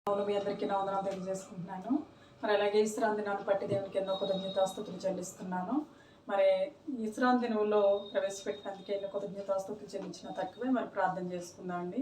మీ అందరికీ నా వందనాలు తెలియజేసుకుంటున్నాను. మరి అలాగే విశ్రాంతి దినాన్ని బట్టి దేవునికి ఎన్నో కృతజ్ఞతాస్తుతులు చెల్లిస్తున్నాను. మరి విశ్రాంతి దినంలో ప్రవేశపెట్టినందుకు ఎన్నో కృతజ్ఞతాస్తుతులు చెల్లించిన తక్కువే. మరి ప్రార్థన చేసుకుందాం అండి.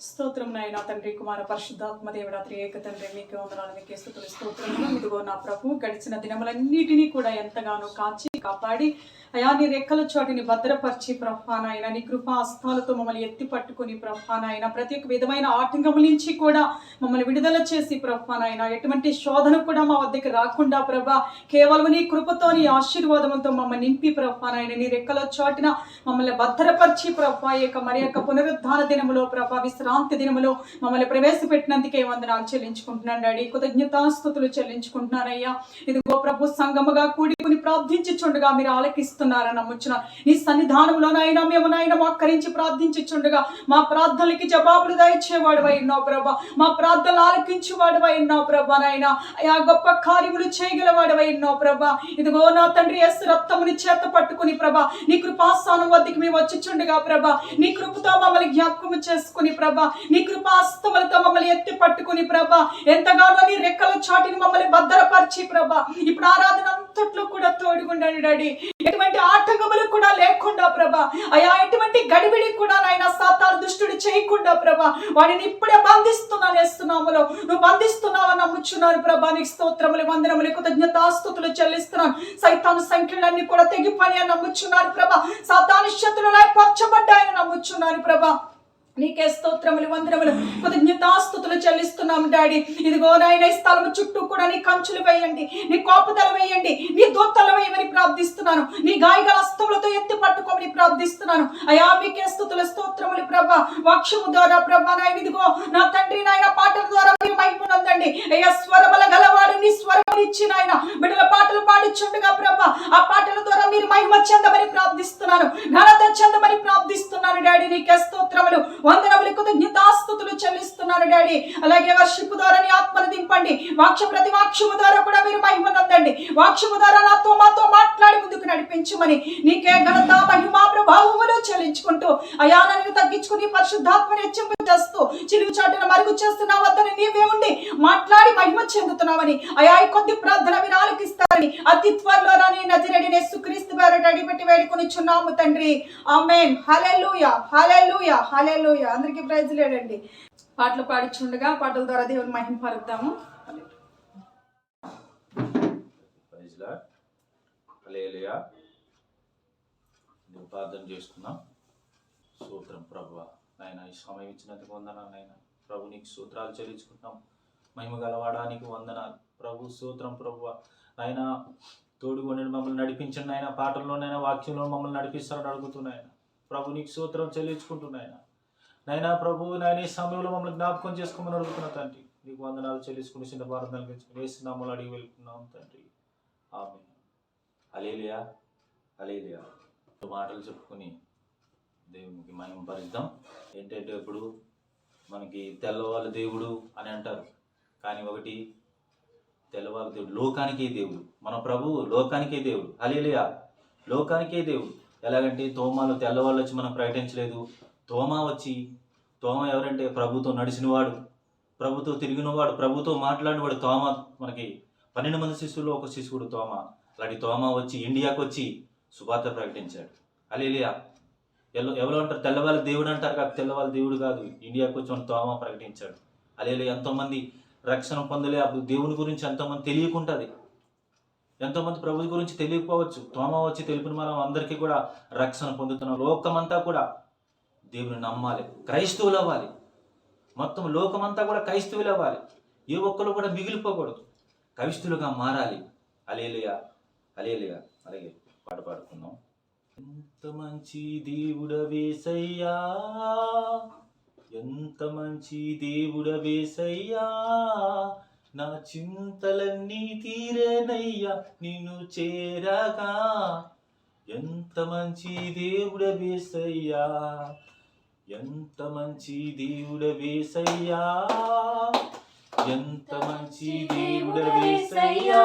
స్తోత్రం నాయన తండ్రి, కుమార పరిశుద్ధాత్మ దేవుడా, త్రియేక తండ్రి, మీకే వందనాలు, మీకే స్తుతులు స్తోత్రములు. ఇదిగో నా ప్రభు, గడిచిన దినములన్నిటినీ కూడా ఎంతగానో కాచి కాపాడి అయా నీ రెక్కల చోటిని భద్రపరిచి ప్రభానైనా నీ కృపా హస్తాలతో మమ్మల్ని ఎత్తి పట్టుకుని ప్రభానైనా ప్రతి ఒక్క విధమైన ఆటంకముల నుంచి కూడా మమ్మల్ని విడుదల చేసి ప్రభానైనా ఎటువంటి శోధన కూడా మా వద్దకు రాకుండా ప్రభా కేవలం నీ కృపతో నీ ఆశీర్వాదంతో మమ్మల్ని నింపి ప్రభానైనా నీ రెక్కల చోటిన మమ్మల్ని భద్రపరిచి ప్రభా మరి యొక్క పునరుద్ధాన దినములో ప్రభా విశ్రాంతి దినములో మమ్మల్ని ప్రవేశపెట్టినందుకే వందనాలు చెల్లించుకుంటున్నాను డాడీ. కృతజ్ఞతాస్తుతులు చెల్లించుకుంటున్నానయ్యా. ఇదిగో ప్రభు సంగముగా కూడుకుని ప్రార్థించుచుండగా మీరు ఆలకిస్తున్నారని నమ్ముచున్నాను. నీ సన్నిధానంలోనైనా మేమునైనా మోకరించి ప్రార్థించుచుండగా మా ప్రార్థనలకి జవాబులు దయచేవాడువై ఉన్నావు ప్రభా. మా ప్రార్థనలు ఆలకించేవాడువై ఉన్నావు ప్రభా. నాయనా అయా గొప్ప కార్యములు చేయగలవాడువై ఉన్నావు ప్రభా. ఇదిగో నా తండ్రి యేసు రక్తముని చేత పట్టుకుని ప్రభా నీ కృపాస్థానం వద్దకు మేము వచ్చుచుండగా ప్రభా నీ కృపతో మమ్మల్ని జ్ఞాపకము చేసుకుని ప్రభా నీ కృపాస్తములతో మమ్మల్ని ఎత్తి పట్టుకుని ప్రభా ఎంతగానో నీ రెక్కల చాటిని మమ్మల్ని భద్రపరిచి ప్రభా ఇప్పుడు ఆరాధన అంతట్లో కూడా తోడుగుండండి డాడీ. ఎటువంటి ఆటంకములు కూడా లేకుండా ప్రభా అయా ఎటువంటి గడిబిడి కూడా నాయన సాతాను దుష్టుడు చేయకుండా ప్రభా వాడిని ఇప్పుడే బంధిస్తున్నాను వేస్తున్నాములో నువ్వు బంధిస్తున్నావని నమ్ముచున్నాను ప్రభా. నీకు స్తోత్రములు వందనములు కృతజ్ఞతాస్తుతులు చెల్లిస్తున్నాను. సైతాను సంఖ్యలన్నీ కూడా తెగిపోయి అని నమ్ముచున్నాను ప్రభా. సాతాను శక్తులు పరచబడ్డాయని నమ్ముచున్నాను ప్రభా. నీకే స్తోత్రములు వందనములు కృతజ్ఞతాస్తుతులు చెల్లిస్తున్నాం డాడీ. ఇదిగో నాయన ఈ స్థలం చుట్టూ కూడా నీ కంచులు వేయండి, నీ కోపతల వేయండి, నీ దూతలు వేయమని ప్రార్థిస్తున్నాను. నీ గాయగల హస్తములతో ఎత్తి పట్టుకోమని ప్రార్థిస్తున్నాను. అయా మీకే స్తుతులు స్తోత్రములు ప్రభా. వాక్యము ద్వారా ప్రభా నాయన ఇదిగో నా తండ్రి నాయన పాటల ద్వారా మీరు మహిమనందండి. అయ్యా స్వరముల గలవాడు నీ స్వరములు ఇచ్చి నాయన బిడ్డల పాటలు పాడించుండగా ప్రభా ఆ పాటల ద్వారా మీరు మహిమ చెందమని ప్రార్థిస్తున్నాను, ఘనత చెందమని ప్రార్థిస్తున్నాను డాడీ. నీకే స్తోత్రములు వందనములు కృతజ్ఞతాస్తుతులు చెల్లిస్తున్నాను డాడీ. అలాగే వర్షిపు ద్వారా నీ ఆత్మను దింపండి. ప్రతి వాక్యము ద్వారా కూడా మీరు మహిమనందండి. వాక్యము ద్వారా మాతో మాట్లాడి ముందుకు నడిపించమని నీకే ఘనత మహిమ ప్రభావములు చెల్లించుకుంటూ అయా నన్ను తగ్గించుకుని పరిశుద్ధాత్మని హెచ్చింపు చేస్తూ చిలుగు చాటును మరుగు చేస్తున్నా వద్దని నీవే ఉండి మాట్లాడి మహిమ చెందుతున్నామని అయా ఈ కొద్ది ప్రార్థన మీరు ఆలకిస్తారని అతి త్వరలో రాని నజరేయుడైన యేసుక్రీస్తు పేరిట అడిగిపెట్టి వేడుకొనిచున్నాము తండ్రి. ఆమేన్. హల్లెలూయా హల్లెలూయా హల్లెలూయా. అందరికీ ప్రైజ్ లేడండి. పాటలు పాడించుండగా పాటల ద్వారా దేవుని మహిమ పరుద్దాము. హల్లెలూయా. ప్రార్థన చేసుకున్నాం. స్తోత్రం ప్రభువా. నాయన ఈ సమయం ఇచ్చినందుకు వందనాలు నాయన ప్రభు. నీకు స్తోత్రాలు చెల్లించుకుంటున్నాం. మహిమ గలవాడానికి వందనాలు ప్రభు. స్తోత్రం ప్రభువా. నాయన తోడుకొని మమ్మల్ని నడిపించండి నాయన. పాటల్లోనైనా వాక్యంలో మమ్మల్ని నడిపిస్తారని అడుగుతున్నాయన ప్రభు. నీకు స్తోత్రం చెల్లించుకుంటున్నాయన నాయన ప్రభు. నాయన ఈ సమయంలో మమ్మల్ని జ్ఞాపకం చేసుకోమని అడుగుతున్నా తండ్రి. నీకు వందనాలు చెల్లించుకుని చిన్న ప్రార్థనలు వేస్తున్నాము అడిగి వెళ్తున్నాం తండ్రి. ఆమేన్. హల్లెలూయా హల్లెలూయా. మాటలు చెప్పుకొని దేవునికి మహిమ పరుద్దాం. ఏంటంటే ఇప్పుడు మనకి తెల్లవాళ్ళ దేవుడు అని అంటారు, కానీ ఒకటి తెల్లవాళ్ళ దేవుడు లోకానికే దేవుడు. మన ప్రభువు లోకానికే దేవుడు. హల్లెలూయా. లోకానికే దేవుడు. ఎలాగంటే తోమాలు తెల్లవాళ్ళు వచ్చి మనం ప్రకటించలేదు. తోమ ఎవరంటే ప్రభుతో నడిచినవాడు, ప్రభుతో తిరిగినవాడు, ప్రభుతో మాట్లాడినవాడు తోమ. మనకి 12 మంది శిష్యుల్లో ఒక శిష్యుడు తోమ. అలాంటి తోమ వచ్చి ఇండియాకు వచ్చి సువార్త ప్రకటించాడు. హల్లెలూయా. ఎవరు అంటారు తెల్లవాళ్ళ దేవుడు అంటారు కాదు, తెల్లవాళ్ళ దేవుడు కాదు. ఇండియాకు వచ్చి మన తోమ ప్రకటించాడు. హల్లెలూయా. ఎంతోమంది రక్షణ పొందలే. అప్పుడు దేవుని గురించి ఎంతోమంది తెలియకుంటుంది, ఎంతోమంది ప్రభు గురించి తెలియకపోవచ్చు. తోమ వచ్చి తెలిపిన మనం అందరికీ కూడా రక్షణ పొందుతున్నాం. లోకమంతా కూడా దేవుని నమ్మాలి, క్రైస్తవులు అవ్వాలి. మొత్తం లోకమంతా కూడా క్రైస్తవులు అవ్వాలి. ఏ ఒక్కరు కూడా మిగిలిపోకూడదు, క్రైస్తవులుగా మారాలి. హల్లెలూయా హల్లెలూయా. అలాగే పాట పాడుకుందాం. ఎంత మంచి దేవుడవేసయ్యా, ఎంత మంచి దేవుడవేసయ్యా, నా చింతలన్నీ తీరేనయ్యా నిన్ను చేరగా. ఎంత మంచి దేవుడవేసయ్యా, ఎంత మంచి దేవుడవేసయ్యా, ఎంత మంచి దేవుడవేసయ్యా,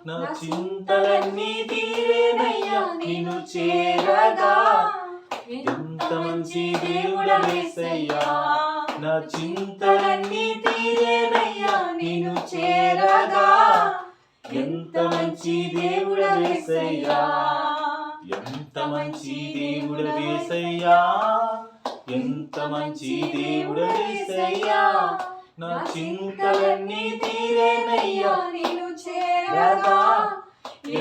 నా చింతలన్నీ తీరేనయ్యా నిన్ను చేరగా. ఎంత మంచి దేవుడవేసయ్యా, నా చింతలన్నీ తీరే మంచి దేవుడవేసయ్యా, ఎంత మంచి దేవుడవేసయ్యా, ఎంత మంచి దేవుడవేసయ్యా, నా చింతలన్నీ తీరేనయ్యా నిన్ను చేరగా.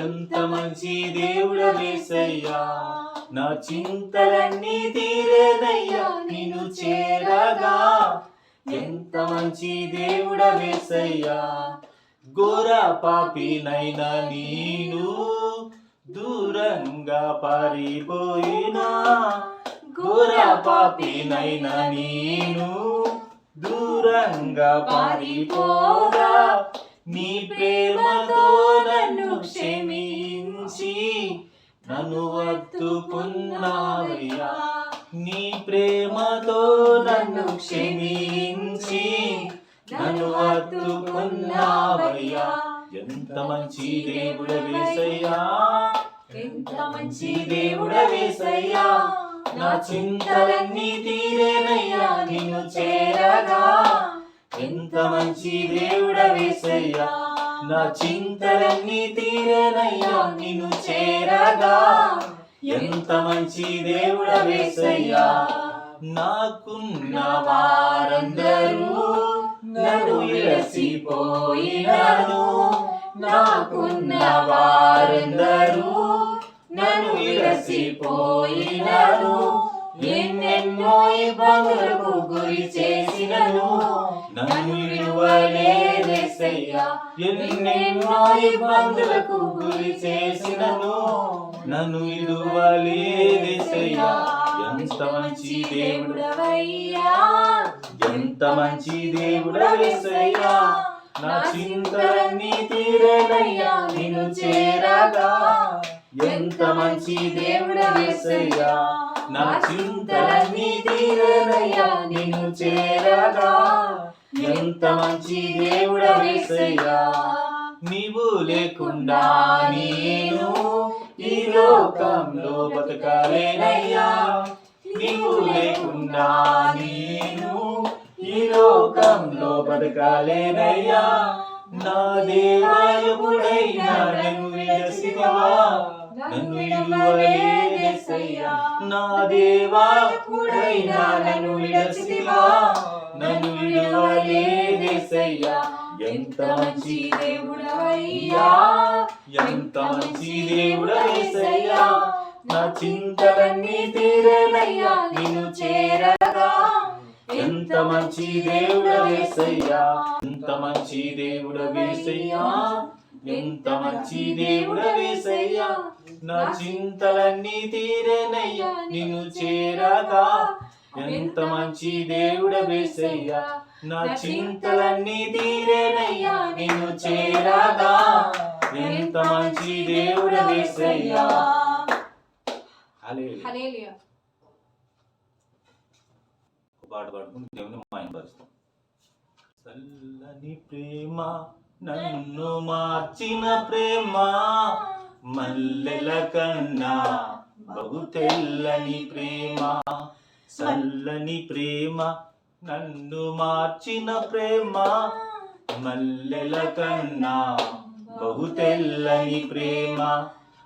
ఎంత మంచి దేవుడవేసయ్యా, నా చింతలన్నీ తీరేనయ్యా నిన్ను చేరగా. ఎంత మంచి దేవుడవేసయ్యా, ఘోర పాపినైనా నేను దూరంగా పారిపోయినా, ఘోర పాపినైనా నేను దూరంగా పారిపోగా, నీ ప్రేమతో నన్ను క్షమించి నన్ను హత్తుకున్నావయ్యా, నీ ప్రేమతో నన్ను క్షమించి నన్ను హత్తుకున్నావయ్యా. ఎంత మంచి దేవుడవేసయ్యా, ఎంత మంచి దేవుడవేసయ్యా, నా చింతలన్నీ తీరేనయ్యా నిన్ను చేరగా. ఎంత మంచి దేవుడవేసయ్యా, నా చింతలన్నీ తీరేనయ్యా నిన్ను చేరగా. ఎంత మంచి దేవుడవేసయ్యా, నాకున్న వారందరూ నన్ను విరసిపోయినాను, నాకున్న వారందరూ నన్ను విరసిపోయినాను, ఎన్నెన్నో ఇబ్బందులకు గురి చేసినను నన్ను విడువలేదేసయ్యా, ఎన్నెన్నో ఇబ్బందులకు గురి చేసినను నన్ను విడువలేదేసయ్యా. ఎంత మంచి దేవుడవయ్యా, ఎంత మంచి దేవుడవేసయ్యా, నా చింతలన్నీ తీరేనయ్యా నిన్ను చేరగా. ఎంత మంచి దేవుడవేసయ్యా, నా చింతలన్నీ తీరేనయ్యా నిన్ను చేరగా. ఎంత మంచి దేవుడవేసయ్యా, నీవు లేకుండా నేను ఈ లోకంలో బతకలేనయ్యా, నీవు లేకుండా నేను ఈ లోకంలో బతకలేనయ్యా. నా దేవా ఎప్పుడైనా నన్ను విడసితివా, నన్ను విడువలేదేసయ్యా, నా దేవా ఎప్పుడైనా నన్ను విడసితివా, నన్ను విడువలేదేసయ్యా. ఎంత మంచి దేవుడవయ్యా, ఎంత మంచి దేవుడవేసయ్యా, నా చింతలన్నీ తీరేనయ్యా నిన్ను చేరగా. ఎంత మంచి దేవుడవేసయ్యా, ఎంత మంచి దేవుడవేసయ్యా, ఎంత మంచి దేవుడవేసయ్యా, నా చింతలన్నీ తీరేనయ్యా నిన్ను చేరగా. ఎంత మంచి దేవుడవేసయ్యా, నా చింతలన్నీ తీరేనయ్యా నిన్ను చేరగా. ఎంత మంచి దేవుడవేసయ్యా. హల్లెలూయా. పాట పాడుకుంటూ దేవుని మహిమపరుస్తాం. చల్లని ప్రేమ, నన్ను మార్చిన ప్రేమ, మల్లెల కన్నా బహు తెల్లని ప్రేమ, చల్లని ప్రేమ, నన్ను మార్చిన ప్రేమ, మల్లెల కన్నా బహు తెల్లని ప్రేమ,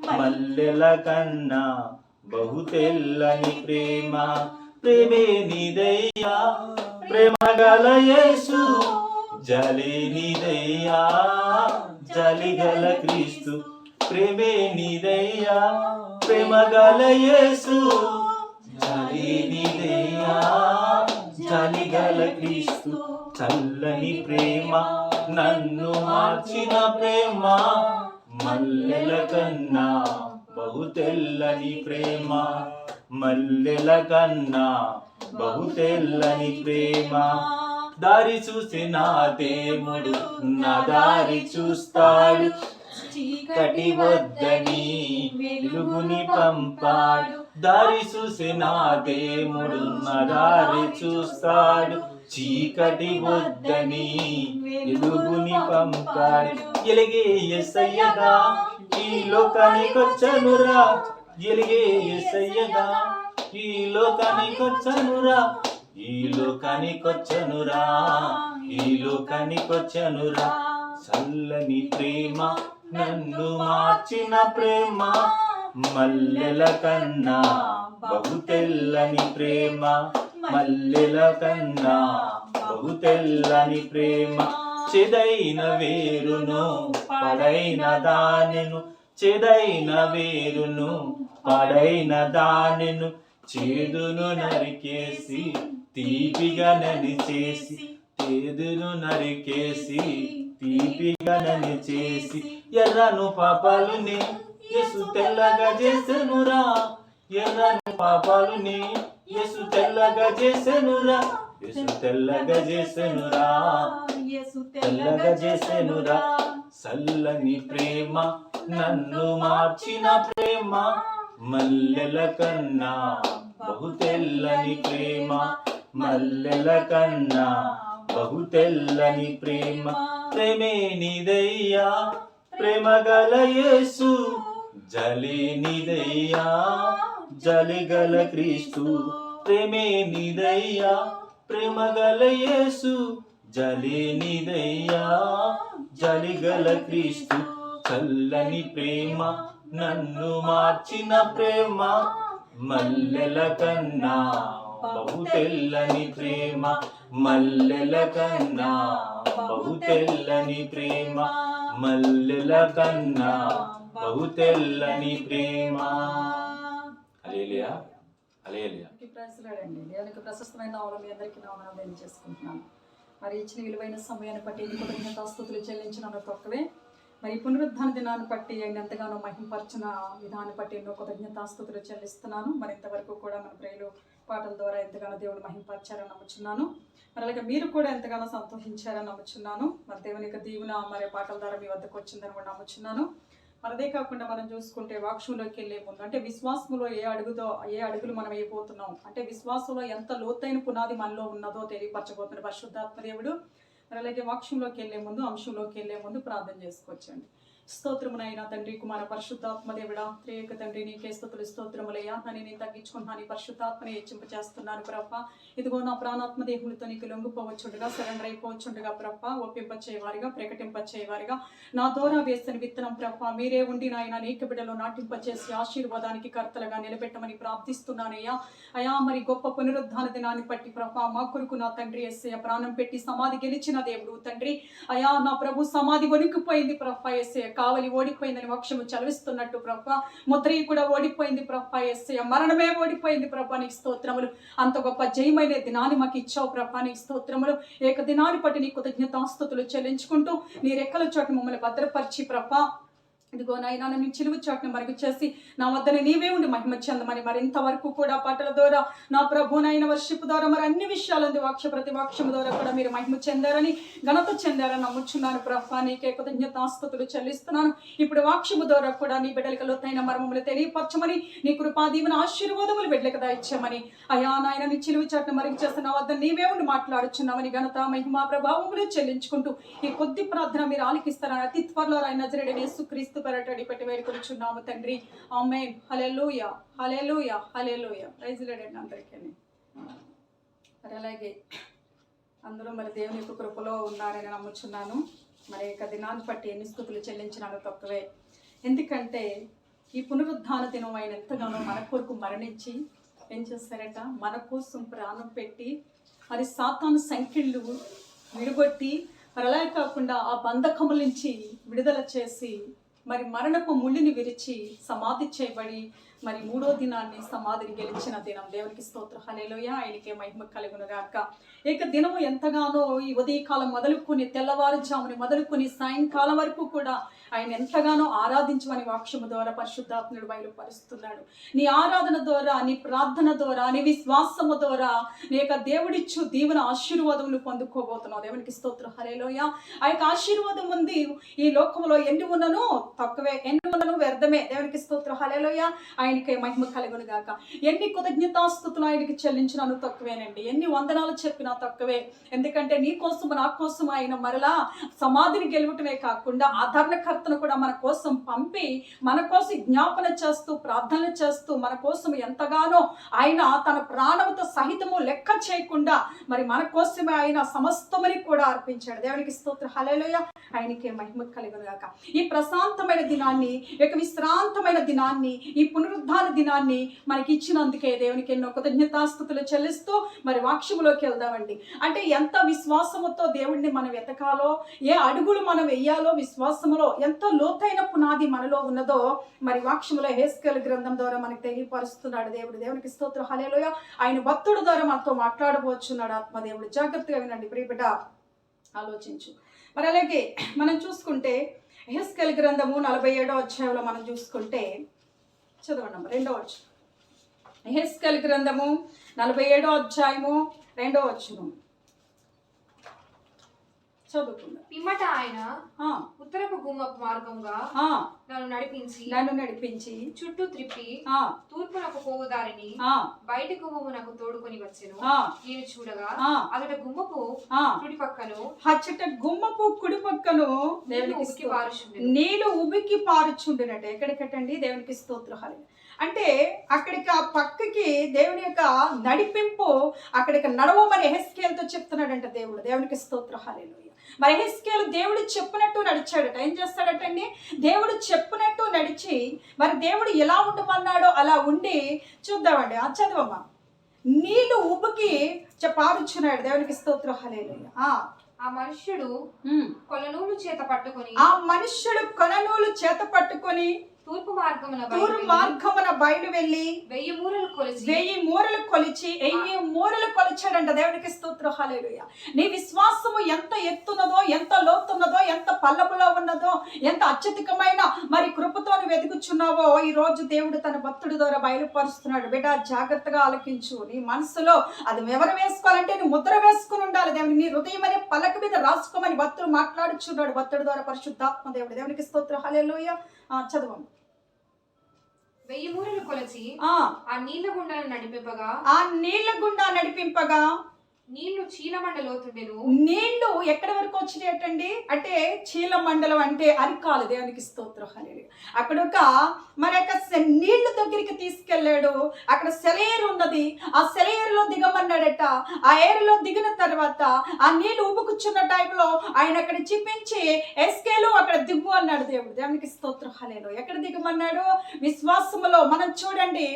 మల్లెల కన్నా బహు తెల్లని ప్రేమ. ప్రేమే నీదయ్యా, ప్రేమ గల యేసు, జలే నీదయ్యా, జలి గల క్రీస్తు. ప్రేమే నీదయ్యా, ప్రేమ గల యేసు, జలే నీదయ్యా, జలి గల క్రీస్తు. చల్లని ప్రేమ, నన్ను మార్చిన ప్రేమ, మల్లెల కన్నా బహు తెల్లని ప్రేమ, మల్లెల కన్నా బహు తెల్లని ప్రేమ. దారి చూసి నా దేవుడు నా దారి చూస్తాడు, చీకటి వద్దని వెలుగుని పంపాడు. దారి చూసి నా దేవుడు నా దారి చూస్తాడు, చీకటి వద్దని వెలుగుని పంపాడు. ఎలిగే యేసయ్యగా ఈ లోకానికొచ్చనురా, ఎలిగే యేసయ్యగా ఈ లోకానికొచ్చనురా, ఈ లోకానికొచ్చనురా, ఈ లోకానికొచ్చనురా. చల్లని ప్రేమ, నన్ను మార్చిన ప్రేమ మల్లెల కన్నా బహు తెల్లని ప్రేమ, మల్లెల కన్నా బహు తెల్లని ప్రేమ. చెదైన వేరును పడైన దానెను, చెదైన వేరును పడైన దానెను, చేదును నరికేసి తీపిగా నలిచేసి, చేదును నరికేసి తీపిగా నలిచేసి. ఎర్రను పాపాలుని యేసు తెల్లగా చేసెనురా, ఎర్రను పాపాలుని యేసు తెల్లగా చేసెనురా, యేసు తెల్లగా చేసెనురా, తెల్లగా చేసెనురా. చల్లని ప్రేమ నన్ను మార్చిన ప్రేమ మల్లెల కన్నా బహు తెల్లని ప్రేమ, మల్లెల కన్నా బహు తెల్లని ప్రేమ. ప్రేమే నీదయ్యా ప్రేమ గల యేసు, జలి నీదయ్యా జలిగల క్రీస్తు. ప్రేమే నీదయ్యా ప్రేమ గల యేసు, జలి నీదయ్యా జలిగల క్రీస్తు. చల్లని ప్రేమ నన్ను మార్చిన ప్రేమ మల్లెల కన్నా బహు తెల్లని ప్రేమ, మల్లెల కన్నా బహు తెల్లని ప్రేమ, మల్లెల కన్నా బహు తెల్లని ప్రేమ. హల్లెలూయా, హల్లెలూయా. ప్రైజ్లాడండి. దేవునికి ప్రశస్తమైన నామములో మీ అందరికీ నామమును తెలియజేసుకుంటున్నాను. మరి ఇచ్చిన విలువైన సమయాన్ని బట్టి కృతజ్ఞతాస్తుతులు చెల్లించిన తొక్కవే. మరి పునరుద్ధాన దినాన్ని బట్టి ఆయన ఎంతగానో మహింపరిచిన విధాన్ని బట్టి ఎన్నో కృతజ్ఞతాస్తుతులు చెల్లిస్తున్నాను. మరి ఇంతవరకు కూడా మన ప్రేయలు పాటల ద్వారా ఎంతగానో దేవుడు మహింపరిచారని నమ్ముచున్నాను. మరి అలాగే మీరు కూడా ఎంతగానో సంతోషించారని నమ్ముచున్నాను. మరి దేవుని యొక్క దీవెన మరి పాటల ద్వారా మీ వద్దకు వచ్చిందని కూడా నమ్ముచున్నాను. మరి అదే కాకుండా మనం చూసుకుంటే వాక్యంలోకి వెళ్ళే ముందు అంటే విశ్వాసంలో ఏ అడుగులు మనం అయిపోతున్నాం అంటే విశ్వాసంలో ఎంత లోతైన పునాది మనలో ఉన్నదో తెలియపరచబోతున్న పరిశుద్ధాత్మ దేవుడు. మరి అలాగే వాక్యంలోకి వెళ్ళే ముందు అంశంలోకి వెళ్ళే ముందు ప్రార్థన చేసుకోవచ్చండి. స్తోత్రమునైనా తండ్రి కుమార పరిశుద్ధాత్మ దేవుడా త్రియేక తండ్రి నీకే స్తుతులు స్తోత్రములయ్యా. నేను తగ్గించుకుంటున్నాను, ఈ పరిశుద్ధాత్మని హెచ్చింపచేస్తున్నాను ప్రభ. ఇదిగో నా ప్రాణాత్మ దేవునితో నీకు లొంగిపోవచ్చుండగా సరెండర్ అయిపోవచ్చుండగా ప్రభ. ఒప్పింపచేవారిగా ప్రకటింపచేవారిగా నా ద్వారా వేసిన విత్తనం ప్రభ మీరే ఉండి నాయన నీకు బిడ్డలో నాటింపచేసి ఆశీర్వాదానికి కర్తలుగా నిలబెట్టమని ప్రార్థిస్తున్నానయ్యా. అయా మరి గొప్ప పునరుద్ధాన దినాన్ని బట్టి ప్రభ మా కొరకు నా తండ్రి యేసయ్య ప్రాణం పెట్టి సమాధి గెలిచిన దేవుడు తండ్రి. అయా నా ప్రభు సమాధి వణికిపోయింది ప్రభ యేసయ్య, కావలి ఓడిపోయిందని వాక్యము చదివిస్తున్నట్టు ప్రభ. ముద్ర కూడా ఓడిపోయింది ప్రభ యేసయ్య, మరణమే ఓడిపోయింది ప్రభ. నీకు స్తోత్రములు. అంత గొప్ప జయమైన దినాన్ని మాకు ఇచ్చావు ప్రభ. నీకు స్తోత్రములు. ఏక దినాన్ని బట్టి నీ కృతజ్ఞతాస్తుతులు చెల్లించుకుంటూ నీ రెక్కల చోటు మమ్మల్ని భద్రపరిచి ప్రభ. ఇదిగో నాయన నీ చిలువు చాటును మరుగు చేసి నా వద్దనే నీవే ఉండి మహిమ చెందమని మరి ఇంతవరకు కూడా పాటల ద్వారా నా ప్రభునైన వర్షిప్ ద్వారా మరి అన్ని విషయాలందు వాక్య ప్రతి వాక్యము ద్వారా కూడా మీరు మహిమ చెందారని ఘనత చెందారని నమ్ముచున్నాను ప్రభా. నీకే కృతజ్ఞతాస్తుతులు చెల్లిస్తున్నాను. ఇప్పుడు వాక్యము ద్వారా కూడా నీ బిడ్డలకు లోతైన మర్మములు తెలియపరచమని నీ కృపాదీవెన ఆశీర్వాదములు బిడ్డలకు దాయిచ్చమని అయా నాయన నీ చిలువు చాటును మరుగు చేసి నా వద్ద నీవే ఉండి మాట్లాడుచున్నామని ఘనత మహిమ ప్రభావములు చెల్లించుకుంటూ ఈ కొద్ది ప్రార్థన మీరు ఆలకిస్తారని అతి త్వరలో ఆయన నజరేయుడైన యేసుక్రీస్తు పెరటడి పెట్టి వేడుకొనుచున్నాము తండ్రి. ఆమేన్. హల్లెలూయా, హల్లెలూయా, హల్లెలూయా. ప్రైజ్ లార్డ్ అందరికీ. మరి అలాగే అందరూ మరి దేవుని యొక్క కృపలో ఉన్నారని నమ్ముచున్నాను. మరి ఇక దినాన్ని బట్టి ఎన్ని స్తుతులు చెల్లించినాను తక్కువే. ఎందుకంటే ఈ పునరుద్ధాన దినం ఆయన ఎంతగానో మన కొరకు మరణించి ఏం చేస్తారట, మన కోసం ప్రాణం పెట్టి మరి సాతాను సంఖ్యలు విడగొట్టి మరి అలా కాకుండా ఆ బంధకముల నుంచి విడుదల చేసి మరి మరణపు ముళ్ళిని విరిచి సమాధి చేయబడి మరి మూడో దినాన్ని సమాధిని గెలిచిన దినం. దేవునికి స్తోత్రం. హల్లెలూయా. ఆయనకే మహిమ కలుగును గాక. ఇక దినము ఎంతగానో ఈ ఉదయకాలం మొదలుకొని తెల్లవారుజాముని మొదలుకొని సాయంకాలం వరకు కూడా ఆయన ఎంతగానో ఆరాధించమని వాక్యము ద్వారా పరిశుద్ధాత్ముడు బయలుపరుస్తున్నాడు. నీ ఆరాధన ద్వారా, నీ ప్రార్థన ద్వారా, నీ విశ్వాసము ద్వారా నీ యొక్క దేవుడిచ్చు దీవెన ఆశీర్వాదములు పొందుకోబోతున్నావు. దేవునికి స్తోత్రం. హల్లెలూయా. ఆ యొక్క ఆశీర్వాదం ఉంది. ఈ లోకంలో ఎన్ని ఉన్నను తక్కువే, ఎన్ని ఉన్నను వ్యర్థమే. దేవునికి స్తోత్రం. హల్లెలూయా. ఆయన ఆయనకే మహిమ కలుగును గాక. ఎన్ని కృతజ్ఞతాస్తుతులు ఆయనకి చెల్లించినాను తక్కువేనండి, ఎన్ని వందనాలు చెప్పినా తక్కువే. ఎందుకంటే నీ కోసం నా కోసం ఆయన మరలా సమాధిని గెలవటమే కాకుండా ఆదరణకర్తను కూడా మన కోసం పంపి మన కోసం జ్ఞాపన చేస్తూ ప్రార్థనలు చేస్తూ మన కోసం ఎంతగానో ఆయన తన ప్రాణముతో సహితము లెక్క చేయకుండా మరి మన కోసమే ఆయన సమస్తమని కూడా అర్పించాడు. దేవునికి స్తోత్రం, హల్లెలూయా. ఆయనకే మహిమ కలుగును గాక. ఈ ప్రశాంతమైన దినాన్ని, యొక్క విశ్రాంతమైన దినాన్ని, ఈ పునరుద్ధాన దినాన్ని మనకి ఇచ్చినందుకే దేవునికి ఎన్నో కృతజ్ఞతాస్తుతులు చెల్లిస్తూ మరి వాక్యములోకి వెళ్దామండి. అంటే ఎంత విశ్వాసముతో దేవుడిని మనం వెతకాలో, ఏ అడుగులు మనం వెయ్యాలో, విశ్వాసములో ఎంత లోతైన పునాది మనలో ఉన్నదో మరి వాక్యములో యెహెజ్కేలు గ్రంథం ద్వారా మనకు తెలియపరుస్తున్నాడు దేవుడు. దేవునికి స్తోత్రం, హల్లెలూయా. ఆయన భక్తుడి ద్వారా మనతో మాట్లాడబోచున్నాడు ఆత్మదేవుడు. జాగ్రత్తగా వినండి ప్రియబిడ్డ, ఆలోచించు. మరి అలాగే మనం చూసుకుంటే యెహెజ్కేలు గ్రంథము 47వ అధ్యాయంలో మనం చూసుకుంటే చదవండి 2వ వచనం. యెహెజ్కేలు గ్రంథము 47వ అధ్యాయము 2వ వచనం చదువుకుందాం. పిమ్మట ఆయన ఉత్తరపు గుమ్మపు మార్గంగా నన్ను నడిపించి చుట్టూ త్రిప్పి తూర్పునకు పోవు దారిని బయట గుమ్మమునకు తోడుకొని వచ్చెను. నేను చూడగా అతడు గుమ్మపు కుడి పక్కను కుడి పక్కను నీళ్లు ఉబికి పారుచుండినట్టు. ఎక్కడికటండి? దేవునికి స్తోత్రాలు. అంటే అక్కడికి ఆ పక్కకి దేవుని యొక్క నడిపింపు, అక్కడికి నడవమని యెహెజ్కేలుతో చెప్తున్నాడంట దేవుడు. దేవునికి స్తోత్రం, హల్లెలూయా. మరి యెహెజ్కేలు దేవుడు చెప్పినట్టు నడిచాడట. ఏం చేస్తాడటండి? దేవుడు చెప్పినట్టు నడిచి మరి దేవుడు ఎలా ఉండమన్నాడో అలా ఉండి చూద్దామండి. చదవమ్మా. నీళ్లు ఉబికి పారుచున్నాడు. దేవునికి స్తోత్రం, హల్లెలూయా. ఆ మనుష్యుడు కొలనూలు చేత పట్టుకొని తూర్పు మార్గమున బయలు వెళ్ళి 1000 మూరలు కొలిచి 1000 మూరలు కొలిచాడంట. దేవునికి స్తోత్రం, హల్లెలూయా. నీ విశ్వాసము ఎంత ఎత్తున్నదో, ఎంత లోతున్నదో, ఎంత పల్లపులో ఉన్నదో, ఎంత అత్యధికమైన మరి కృపతో వెతుకుచున్నావో ఈ రోజు దేవుడు తన భక్తుడి ద్వారా బయలుపరుస్తున్నాడు. బిడ్డ, జాగ్రత్తగా ఆలకించు. నీ మనసులో అది ఎవరు వేసుకోవాలంటే నీ ముద్ర వేసుకుని ఉండాలి. దేవుని నీ హృదయం అనే పలక మీద రాసుకోమని భక్తుడు మాట్లాడుచున్నాడు భక్తుడి ద్వారా, పరిశుద్ధాత్మ దేవుడు. దేవునికి స్తోత్రం, హల్లెలూయా. చదవండి. 1000 మూరలు కొలిచి ఆ నీళ్ల గుండా నడిపింపగా నీళ్లు చీలమండలోతుండెను. నీళ్లు ఎక్కడి వరకు వచ్చినాయటండి అంటే చీలమండలం అంటే అరికాలు. దేవునికి స్తోత్రం, హల్లెలూయా. అక్కడ ఒక నీళ్ల దగ్గరికి తీసుకెళ్ళాడు. అక్కడ సెలయేరు ఉన్నది. ఆ సెలయేరులో దిగమన్నాడట. ఆ ఏరులో దిగిన తర్వాత ఆ నీళ్లు ఉబ్బుకుచున్న టైంలో ఆయన అక్కడ చూపించి యెహెజ్కేలు అక్కడ దిగు అన్నాడు దేవుడు. దేవునికి స్తోత్రం, హల్లెలూయా. ఎక్కడ దిగమన్నాడు? విశ్వాసములో. మనం చూడండి,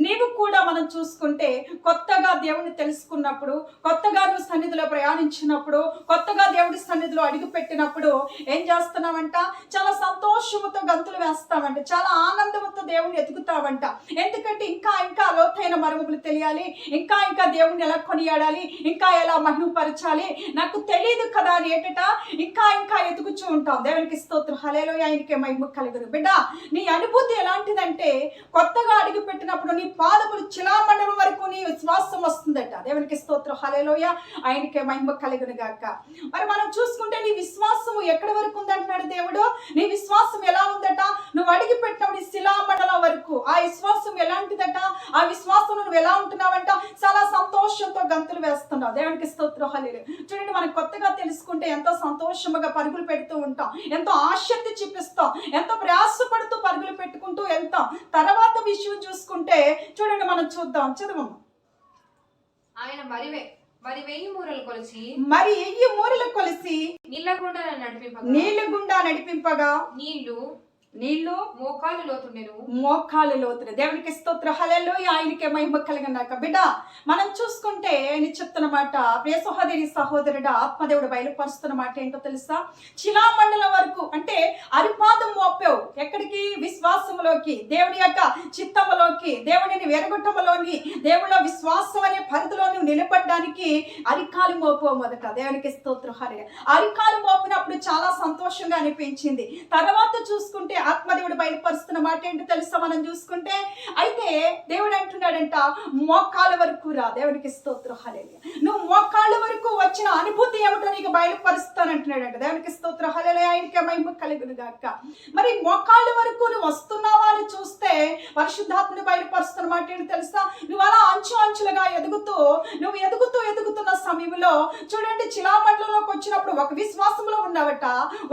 నీవు కూడా మనం చూసుకుంటే కొత్తగా దేవుని తెలుసుకున్నప్పుడు, కొత్తగా నువ్వు సన్నిధిలో ప్రయాణించినప్పుడు, కొత్తగా దేవుడి సన్నిధిలో అడుగు పెట్టినప్పుడు ఏం చేస్తున్నావంట? చాలా సంతోషముతో గంతులు వేస్తావంట, చాలా ఆనందంతో దేవుని ఎదుగుతావంట. ఎందుకంటే ఇంకా ఇంకా లోతైన మరుగులు తెలియాలి, ఇంకా ఇంకా దేవుడిని ఎలా కొనియాడాలి, ఇంకా ఎలా మహిమపరచాలి, నాకు తెలియదు కదా అని ఏటట ఇంకా ఇంకా ఎదుగుచూ ఉంటాం. దేవునికి స్తోత్రం, హల్లెలూయా. ఆయనకే మహిమ కలుగును. బిడ్డ, నీ అనుభూతి ఎలాంటిదంటే కొత్తగా అడుగు పెట్టినప్పుడు నీ పాదములు చిలామండలం వరకు నీ విశ్వాసం వస్తుందట. దేవునికి స్తోత్రం, హల్లెలూయా. ఆయనకే మహిమ కలుగును గాక. మరి మనం చూసుకుంటే నీ విశ్వాసం ఎక్కడి వరకు ఉందంటున్నాడు దేవుడు. నీ విశ్వాసం ఎలా ఉందట? నువ్వు అడిగి పెట్టినప్పుడు శిలామండలం వరకు. ఆ విశ్వాసం ఎలాంటిదట? ఆ విశ్వాసం నువ్వు ఎలా ఉంటున్నావంట? చాలా సంతోషంతో గంతులు వేస్తున్నావు. దేవునికి స్తోత్రం, హల్లెలూయా. చూడండి, మనం కొత్తగా తెలుసుకుంటే ఎంతో సంతోషంగా పరుగులు పెడుతూ ఉంటాం, ఎంతో ఆసక్తి చూపిస్తాం, ఎంతో ప్రయాసపడుతూ పరుగులు పెట్టుకుంటూ వెళ్తాం. తర్వాత విషయం చూసుకుంటే చూడండి, మనం చూద్దాం. చదవము. ఆయన మరి 1000 మూరలు కొలిచి నీళ్ల గుండా నడిపింపగా నీళ్లు మోకాలు లోతునే. దేవునికి స్తోత్రం, హల్లెలూయా. ఆయనకే మహిమ కలుగుగాక. బిడ్డ, మనం చూసుకుంటే ఆయన చెప్తున్న మాట, ప్రియ సహోదరి సహోదరుడా, ఆత్మదేవుడు బయలుపరుస్తున్న మాట ఏంటో తెలుసా? శిలామండలం వరకు అంటే అరిపాదం మోపావు. ఎక్కడికి? విశ్వాసములోకి, దేవుని యొక్క చిత్తములోకి, దేవునిని వెరగొట్టములోని, దేవుళ్ళ విశ్వాసం అనే పరిధిలో నువ్వు నిలబడడానికి అరికాలు మోపావు మొదట. దేవునికి స్తోత్రం, హల్లెలూయా. అరికాలు మోపినప్పుడు చాలా సంతోషంగా అనిపించింది. తర్వాత చూసుకుంటే ఆత్మదేవుడు బయలుపరుస్తున్న మాట ఏంటో తెలుసా? మనం చూసుకుంటే అయితే దేవుడు అంటున్నాడంట, మోకాళ్ళ వరకు రా. దేవునికి స్తోత్రం, హల్లెలూయా. నువ్వు మోకాళ్ళ వరకు వచ్చిన అనుభూతి ఏమిటో నీకు బయలుపరుస్తానంటున్నాడంట. దేవునికి స్తోత్రం, హల్లెలూయా, ఆయనకే మహిమ కలుగును గాక. మరి మోకాళ్ళ వరకు నువ్వు వస్తున్నావా అని చూస్తే పరిశుద్ధాత్మని బయలుపరుస్తున్న మాట ఏంటి తెలుసా? నువ్వు అలా అంచులుగా ఎదుగుతున్న సమయంలో చూడండి, శిలామండలంలోకి వచ్చినప్పుడు ఒక విశ్వాసంలో ఉన్నావట,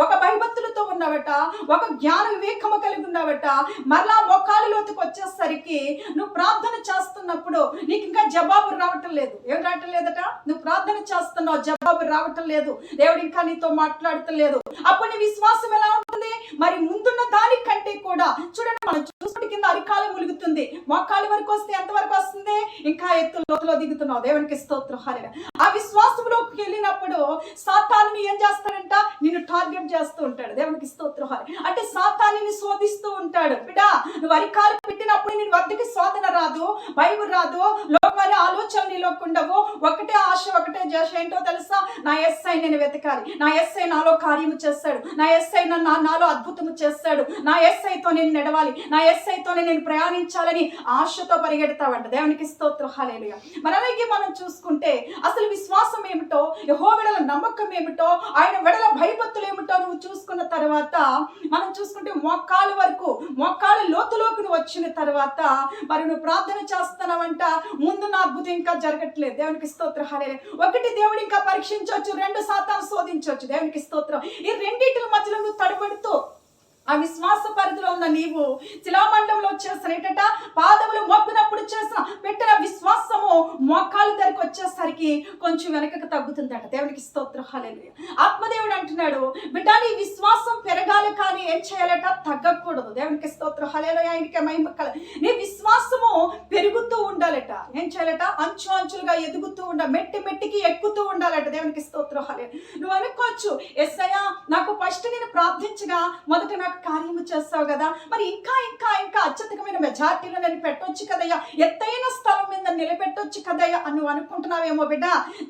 ఒక భయభక్తులతో ఉన్నావట, ఒక జ్ఞాన వివేకము కలిగి ఉన్నావట. మరలా మోకాలి లోతుకు వచ్చేసరికి నువ్వు ప్రార్థన చేస్తున్నప్పుడు నీకు ఇంకా జవాబు రావటం లేదు. ఏం రావటం లేదట? నువ్వు ప్రార్థన చేస్తున్నావు, జవాబు రావటం లేదు, దేవుడు ఇంకా నీతో మాట్లాడటం లేదు. అప్పుడు నీ విశ్వాసం ఎలా ఉంటుంది? మరి ముందున్న దానికంటే కూడా చూడండి, మనం చూసుకుంటే కింద అరికాలు ములుగుతుంది, మోకాలి వరకు వస్తే ఎంత వరకు వస్తుంది? ఇంకా ఎత్తు లోతులో దిగుతున్నావు. దేవునికి స్తోత్రం, హల్లెలూయా. ఆ విశ్వాసంలోకి వెళ్ళినప్పుడు సాతానుని ఏం చేస్తాడంట? నిన్ను టార్గెట్ చేస్తూ ఉంటాడు. దేవునికి స్తోత్రం, హల్లెలూయా. అంటే సాతానుని శోధిస్తూ ఉంటాడు. బిడ్డా, నువ్వు అరికాలు పెట్టినప్పుడు నీ వద్దకి శోధన రాదు, భయం రాదు, లోకమైన ఆలోచనలు నీలోకి ఉండవు. ఒకటే ఆశ, ఒకటే జోష ఏంటో తెలుసా? నా యేసయ్య నేను వెతకాలి, నా యేసయ్య నాలో కార్యము చేస్తాడు, నా యేసయ్య నాలో అద్భుతము చేస్తాడు, నా యేసయ్యతో నేను నడవాలి, నా యేసయ్యతోనే నేను ప్రయాణించాలని ఆశతో పరిగెడతావంట. దేవునికి స్తోత్రం, హల్లెలూయా. మరి అలాగే మనం చూసుకుంటే అసలు విశ్వాసం ఏమిటో, యెహోవా వెడల నమ్మకం ఏమిటో, ఆయన వెడల భయభక్తులు ఏమిటో నువ్వు చూసుకున్న తర్వాత మనం చూసుకుంటే మోకాళ్ళ లోతులోకి నువ్వు వచ్చిన తర్వాత మరి నువ్వు ప్రార్థన చేస్తున్నావంట, ముందు నా అద్భుతం ఇంకా జరగట్లేదు. దేవునికి స్తోత్రం, హల్లెలూయా. ఒకటి, దేవుడు ఇంకా పరీక్షించవచ్చు, 2 సాతాను శోధించవచ్చు. దేవునికి స్తోత్రం. ఈ రెండింటి మధ్యలో నువ్వు తడబడుతూ ఆ విశ్వాస పరిధిలో ఉన్న నీవు శిలామండలంలో చేసిన ఏంటంట? పాదములు మోపినప్పుడు చేసిన పెట్టిన విశ్వాసము మోకాలు దగ్గరికి వచ్చేసరికి కొంచెం వెనకకు తగ్గుతుందట. దేవునికి స్తోత్రం, హల్లెలూయా. ఆత్మదేవుడు అంటున్నాడు, బిడ్డ నీ విశ్వాసం పెరగాలి కానీ ఏం చేయాలట? తగ్గకూడదు. దేవునికి స్తోత్రం, హల్లెలూయా, ఆయనకే మహిమ కలుగు. నీ విశ్వాసము పెరుగుతూ ఉండాలట. ఏం చేయాలట? అంచులుగా ఎదుగుతూ మెట్టికి ఎక్కుతూ ఉండాలట. దేవునికి స్తోత్రం, హల్లెలూయా. నువ్వు అనుకోవచ్చు, యేసయ్యా నాకు ఫస్ట్ నేను ప్రార్థించగా మొదట నాకు కార్యము చేస్తావు కదా, మరి ఇంకా అత్యధికమైన మెజార్టీలో నేను పెట్టొచ్చు కదయ్యా, ఎత్తైన స్థలం మీద నిలబెట్టొచ్చు కదయ్యా అని నువ్వు అనుకుంటున్నావేమో. బిడ్డ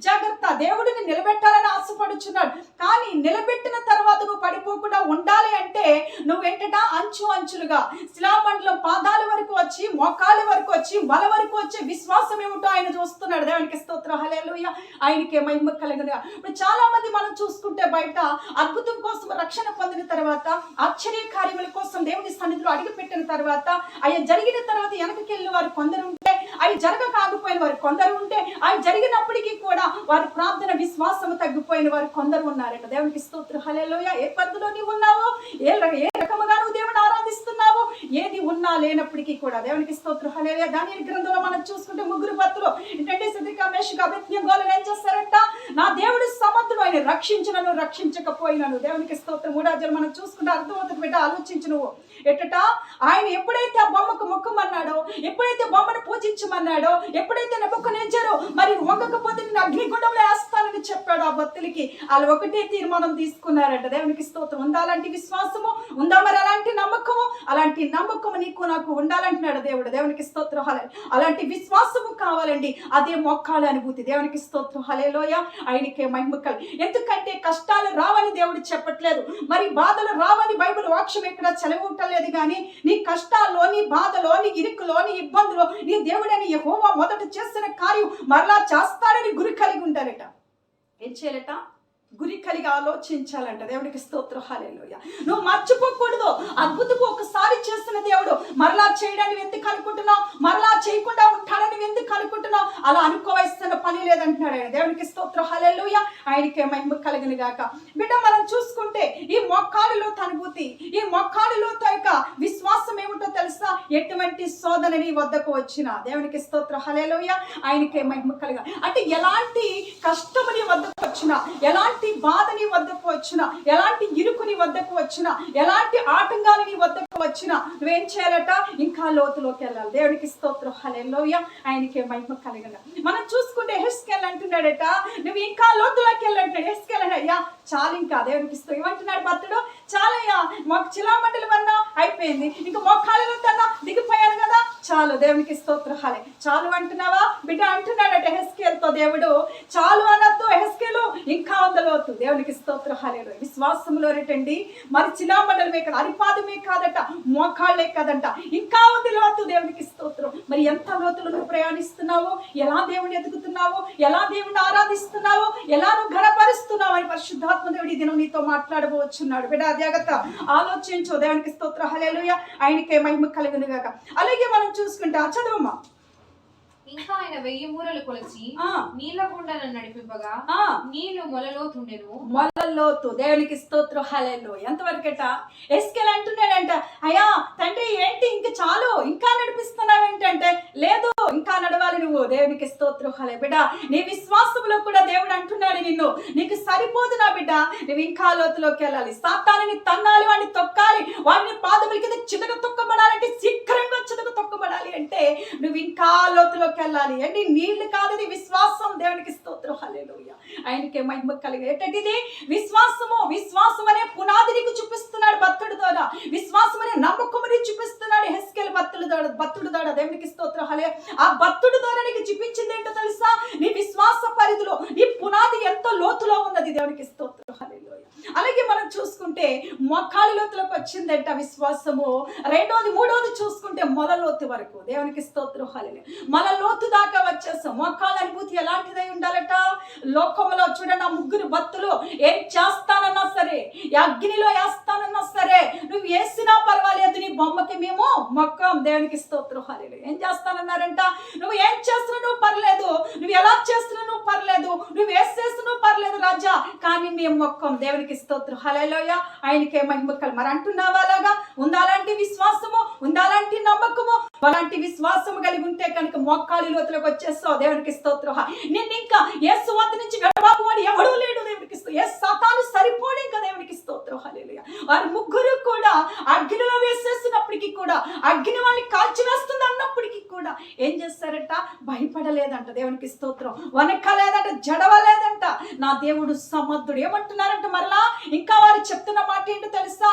జాగ్రత్త, దేవుడిని నిలబెట్టాలని ఆశపడుచున్నాడు, కానీ నిలబెట్టిన తర్వాత నువ్వు పడిపోకుండా ఉండాలి అంటే నువ్వేంటట? అంచులుగా శిలామండలం పాదాల వరకు వచ్చి, మోకాలి వరకు వచ్చి, వల వరకు వచ్చి విశ్వాసం ఏమిటో ఆయన చూస్తున్నాడు. దేవునికి స్తోత్రం, హల్లెలూయా, ఆయనకే మహిమ కలుగునుగా. ఇప్పుడు చాలా మంది మనం చూసుకుంటే బయట అద్భుతం కోసం రక్షణ పొందిన తర్వాత, ఆశ్చర్య కార్యముల కోసం దేవుని సన్నిధిలో అడిగి పెట్టిన తర్వాత, అవి జరిగిన తర్వాత వెనకకి వెళ్ళిన వారు కొందరు ఉంటే, అవి జరగకపోయిన వారు కొందరు ఉంటే, అవి జరిగినప్పటికీ కూడా వారి ప్రార్థన విశ్వాసం తగ్గిపోయిన వారు కొందరు ఉన్నారట. దేవునికి స్తోత్రం, హల్లెలూయా. ఏ పద్ధతిలో నీవు ఉన్నావో, ఏ రకముగా నువ్వు దేవుని ఆరాధిస్తున్నావో, ఏది ఉన్నా లేనప్పటికీ కూడా దేవునికి స్తోత్రం, హల్లెలూయా. దానియేలు గ్రంథంలో మనం చూసుకుంటే 3 భక్తులు ఏంటంటే సిద్రక, మేషక, అబేద్నెగోలు ఏం చేస్తారంట? నా దేవుడి సమర్థుడు, ఆయన రక్షించినను రక్షించకపోయినను. దేవునికి స్తోత్రం. 3వ అధ్యాయం మనం చూసుకుంటే అర్థమవుతుంది. బిడ్డ ఆలోచించు నువ్వు ఎట్టట ఆయన ఎప్పుడైతే ఆ బొమ్మకు మొక్కమన్నాడో, ఎప్పుడైతే బొమ్మను పూజించమన్నాడో, ఎప్పుడైతే నెబుకద్నెజరు మరి వంగకపోతే నేను అగ్నిగుండంలో వేస్తానని చెప్పాడు ఆ భక్తులకి, వాళ్ళు ఒకటే తీర్మానం తీసుకున్నారట. దేవునికి స్తోత్రం. ఉందా అలాంటి విశ్వాసము? ఉందా మరి అలాంటి నమ్మకము? అలాంటి నమ్మకము నీకు నాకు ఉండాలంటున్నాడు దేవుడు. దేవునికి స్తోత్రం, హల్లెలూయా. అలాంటి విశ్వాసము కావాలండి, అదే మోకాళ్ళ అనుభూతి. దేవునికి స్తోత్రం, హల్లెలూయా, ఆయనకే మహిమ కలుగు. ఎందుకంటే కష్టాలు రావని దేవుడు చెప్పట్లేదు, మరి బాధలు రావని బైబిల్ వాక్యం ఎక్కడ చదివటలేదు. కానీ నీ కష్టాల్లో, నీ బాధలో, నీ ఇరుకులో, నీ ఇబ్బందులో నీ దేవుడని యెహోవా మొదట చేసిన కార్యం మరలా చేస్తాడని గురి కలిగి ఉంటారట. ఏం చేయాలట? గురి కలిగి ఆలోచించాలంట. దేవునికి స్తోత్రం, హల్లెలూయా. నువ్వు మర్చిపోకూడదు, అద్భుతము ఒకసారి చేసిన దేవుడు మరలా చేయడానికి ఎందుకు అనుకుంటున్నావు? మరలా చేయకుండా ఉంటాడని ఎందుకు అనుకుంటున్నావు? అలా అనుకోవలసిన పని లేదంటున్నాడు ఆయన. దేవునికి స్తోత్రం, హల్లెలూయా, ఆయనకే మహిమ కలుగును గాక. బిడ్డ మనం చూసుకుంటే ఈ మోకాళ్ళలో అనుభూతి, ఈ మోకాళ్ళలో యొక్క విశ్వాసం ఏమిటో తెలుసా? ఎటువంటి శోధన నీ వద్దకు వచ్చినా దేవునికి స్తోత్రం, హల్లెలూయా, ఆయనకే మహిమ కలుగు. అంటే ఎలాంటి కష్టము నీ వద్దకు వచ్చినా, ఎలాంటి బాధ నీ వద్దకు వచ్చినా, ఎలాంటి ఇరుకు నీ వద్దకు వచ్చినా, ఎలాంటి ఆటంకాలు నీ వద్దకు వచ్చినా నువ్వేం చేయాలట? ఇంకా లోతులోకి వెళ్ళాలి. దేవునికి స్తోత్రం, హల్లెలూయా, ఆయనకే మహిమ కలుగును. మనం చూసుకుంటే హెస్కేల్ అంటున్నాడట, నువ్వు ఇంకా లోతులోకి వెళ్ళంటాడు. హెస్కేల్ అయ్యా చాలు, ఇంకా దేవునికి ఇస్తాం ఏమంటున్నాడు భక్తుడు? చాలయ్యా, మాకు శిలామండలం అన్నా అయిపోయింది, ఇంకా మోకాళ్ళలో కన్నా దిగిపోయాను కదా, చాలు. దేవునికి స్తోత్రం. హలే చాలు అంటున్నావా బిడ్డ? అంటున్నాడట ఎహెస్కేలుతో దేవుడు. చాలు అనొద్దు ఎహెస్కేలు, ఇంకా ఉంది లోతు. దేవునికి స్తోత్రం. హల్లెలూయా. విశ్వాసంలో రేటండి మరి చిలామండలమే కాదు, అరిపాదమే కాదట, మోకాళ్ళే కాదంట, ఇంకా ఉంది లోతు. దేవునికి స్తోత్రం. మరి ఎంత లోతులు నువ్వు ప్రయాణిస్తున్నావు, ఎలా దేవుని ఎదుగుతున్నావు, ఎలా దేవుని ఆరాధిస్తున్నావు, ఎలా నువ్వు ఘనపరుస్తున్నావు అని పరిశుద్ధాత్మ దేవుడి ఈ దినం నీతో మాట్లాడబోచున్నాడు. బిడ్డ జాగ్రత్త ఆలోచించు. దేవునికి స్తోత్రం. హల్లెలూయా. ఆయనకే మహిమ కలుగును గాక. అలాగే మనం చూసుకుంటా, చదువమ్మా. ఇంకా ఆయన 1000 మూరలు కొలిచి నీళ్ళ గుండను నడిపింపగా నీళ్లు మొలలోతుండెను. మొలలోతు. దేవునికి స్తోత్రం. హల్లెలూయా. ఎంతవరకట ఎస్కేల్ అంటున్నాడంట, అయ్యా తండ్రి ఏంటి ఇంక చాలు, ఇంకా నడిపిస్తున్నావు ఏంటంటే, లేదు ఇంకా నడవాలి నువ్వు. దేవునికి స్తోత్రం. హల్లెలూయా. బిడ్డ నీ విశ్వాసంలో కూడా దేవుడు అంటున్నాడు, నిన్ను నీకు సరిపోదు నా బిడ్డ, నువ్వు ఇంకా లోతులోకి వెళ్ళాలి. సాతానుని తన్నాలి, వాడిని తొక్కాలి, వాడిని పాదముల కింద చితక తొక్కబడాలంటే, శీఘ్రంగా చితక తొక్కబడాలి అంటే నువ్వు ఇంకా లోతులోకి వెళ్ళాలి. అంటే నీళ్లు కాదు, ఇది విశ్వాసం. దేవునికి స్తోత్రం. హల్లెలూయా. ఆయనకే మహిమ కలిగేటది విశ్వాసము. విశ్వాసం అనే పునాది నీకు చూపిస్తున్నాడు భక్తుడి ద్వారా. విశ్వాసం అనే నమ్మకముని చూపిస్తున్నాడు ఎహెస్కేలు భక్తుడి ద్వారా. దేవునికి స్తోత్రం. హల్లెలూయా. ఆ భక్తుడి ద్వారా నీకు చూపించింది ఏంటో తెలుసా? నీ విశ్వాస పరిధిలో నీ పునాది ఎంతో లోతులో ఉన్నది. దేవునికి స్తోత్రం. హల్లెలూయా. అలాగే మనం చూసుకుంటే మోకాలి లోతులోకి వచ్చిందంట విశ్వాసము. రెండోది మూడోది చూసుకుంటే మొల లోతు వరకు. దేవునికి స్తోత్రం. హల్లెలూయా. మొల లోతు దాకా వచ్చేస్తాం. మోకాళ్ళ అనుభూతి ఎలాంటిదై ఉండాలట? లోకంలో చూడండి, ఆ ముగ్గురు భక్తులు ఏం చేస్తానన్నా సరే, అగ్నిలో వేస్తానన్నా సరే, నువ్వు వేసినా పర్వాలేదు, నీ బొమ్మకి మేము మొక్కం. దేవునికి స్తోత్రం. హల్లెలూయా. ఏం చేస్తానన్నారంట? నువ్వు ఏం చేస్తున్నా నువ్వు పర్లేదు, నువ్వు ఎలా చేస్తున్నా నువ్వు పర్లేదు, నువ్వు వేసేస్తున్నావు పర్లేదు రాజా, కానీ మేము మొక్కం. దేవునికి స్తోత్రం. హల్లెలూయా. ఆయనకే మహిమ కలు. మరి అంటున్నావా అలాగా? ఉండాలంటే విశ్వాసము, ఉండాలంటే నమ్మకము. అలాంటి విశ్వాసము కలిగి ఉంటే కనుక మోకాలి లోతులకు వచ్చేస్తావు. దేవునికి స్తోత్రం. నిన్ను ఇంకా యేసు వద్ద నుంచి వెడబాబు అని ఎవడూ లేడు. దేవునికి సాతాను సరిపోడు ఇంకా. దేవునికి స్తోత్రం. హల్లెలూయా. వారు ముగ్గురు కూడా అగ్నిలో వేసేసినప్పటికీ కూడా, అగ్ని వాళ్ళని కాల్చివేస్తుంది అన్నప్పటికీ కూడా ఏం చేస్తారట? భయపడలేదంట. దేవునికి స్తోత్రం. వనకలేదంట, జడవలేదంట. నా దేవుడు సమర్థుడు. ఏమంటున్నారంట మరలా? ఇంకా వారు చెప్తున్న మాట ఏంటో తెలుసా?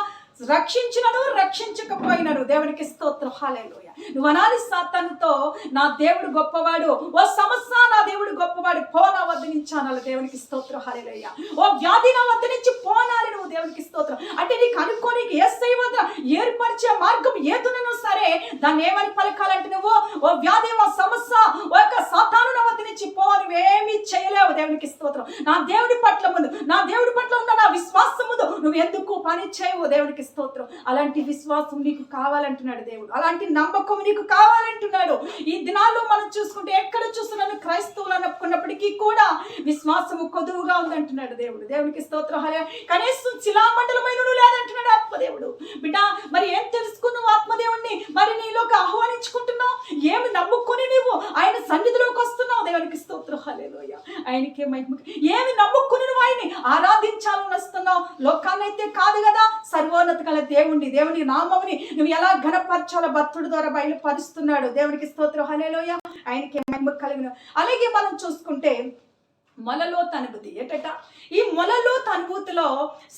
రక్షించినను రక్షించకపోయినను. దేవునికి స్తోత్రం. హల్లెలూయా. నువ్వు అనాలి సాతానుతో, నా దేవుడు గొప్పవాడు, ఓ సమస్య నా దేవుడు గొప్పవాడు, పో నా వద్ద నుంచి అనాలి. దేవునికి స్తోత్రం. హల్లెలూయా. ఓ వ్యాధి నా వద్ద నుంచి పోనాలి నువ్వు. దేవునికి స్తోత్రం. అంటే నీకు అనుకోనికి యేసయ్య వద్ద ఏర్పరిచే మార్గం ఏదునను సరే దాన్ని ఏమని పలకాలంటే, నువ్వు ఓ వ్యాధి, ఓ సమస్య, ఒక సాతాను నా వద్ద నుంచి పో, నువ్వేమీ చేయలేవు. దేవునికి స్తోత్రం. నా దేవుడి పట్ల ముందు, నా దేవుడి పట్ల ఉన్న నా విశ్వాసం ముందు నువ్వు ఎందుకు పని చేయవు. దేవునికి స్తోత్రం. అలాంటి విశ్వాసం నీకు కావాలంటున్నాడు దేవుడు. అలాంటి నమ్మకం నీకు కావాలంటున్నాడు. ఈ దినాల్లో మనం చూసుకుంటే ఎక్కడ చూస్తున్నాను క్రైస్తవులు అనుకున్నప్పటికీ కూడా విశ్వాసము కొదువుగా ఉందంటున్నాడు దేవుడు. దేవునికి స్తోత్రం. హల్లెలూయా. కనీసం శిలామండలమైన లేదంటున్నాడు ఆత్మదేవుడు. బిడ్డ మరి ఏం తెలుసుకున్నావు ఆత్మదేవుడిని? మరి నీలోకి ఆహ్వానించుకుంటున్నావు? ఏమి నమ్ముకుని నువ్వు ఆయన సన్నిధిలోకి వస్తున్నావు? దేవునికి స్తోత్రం. హల్లెలూయా. ఆయనకే మహిమ. ఏమి నమ్ముకుని నువ్వు ఆయన్ని ఆరాధించాలని వస్తున్నావు? లోకాన్నైతే కాదు కదా, సర్వోన్నత కల దేవుని నామముని నువ్వు ఎలా ఘనపరచాలో భక్తుడి ద్వారా బయలుపరుస్తున్నాడు. దేవునికి స్తోత్రం. హల్లెలూయా. ఆయనకి మహిమ కలుగును. అలాగే మనం చూసుకుంటే మొలలోతు అనుభూతి ఏటట? ఈ మొలలోతు అనుభూతిలో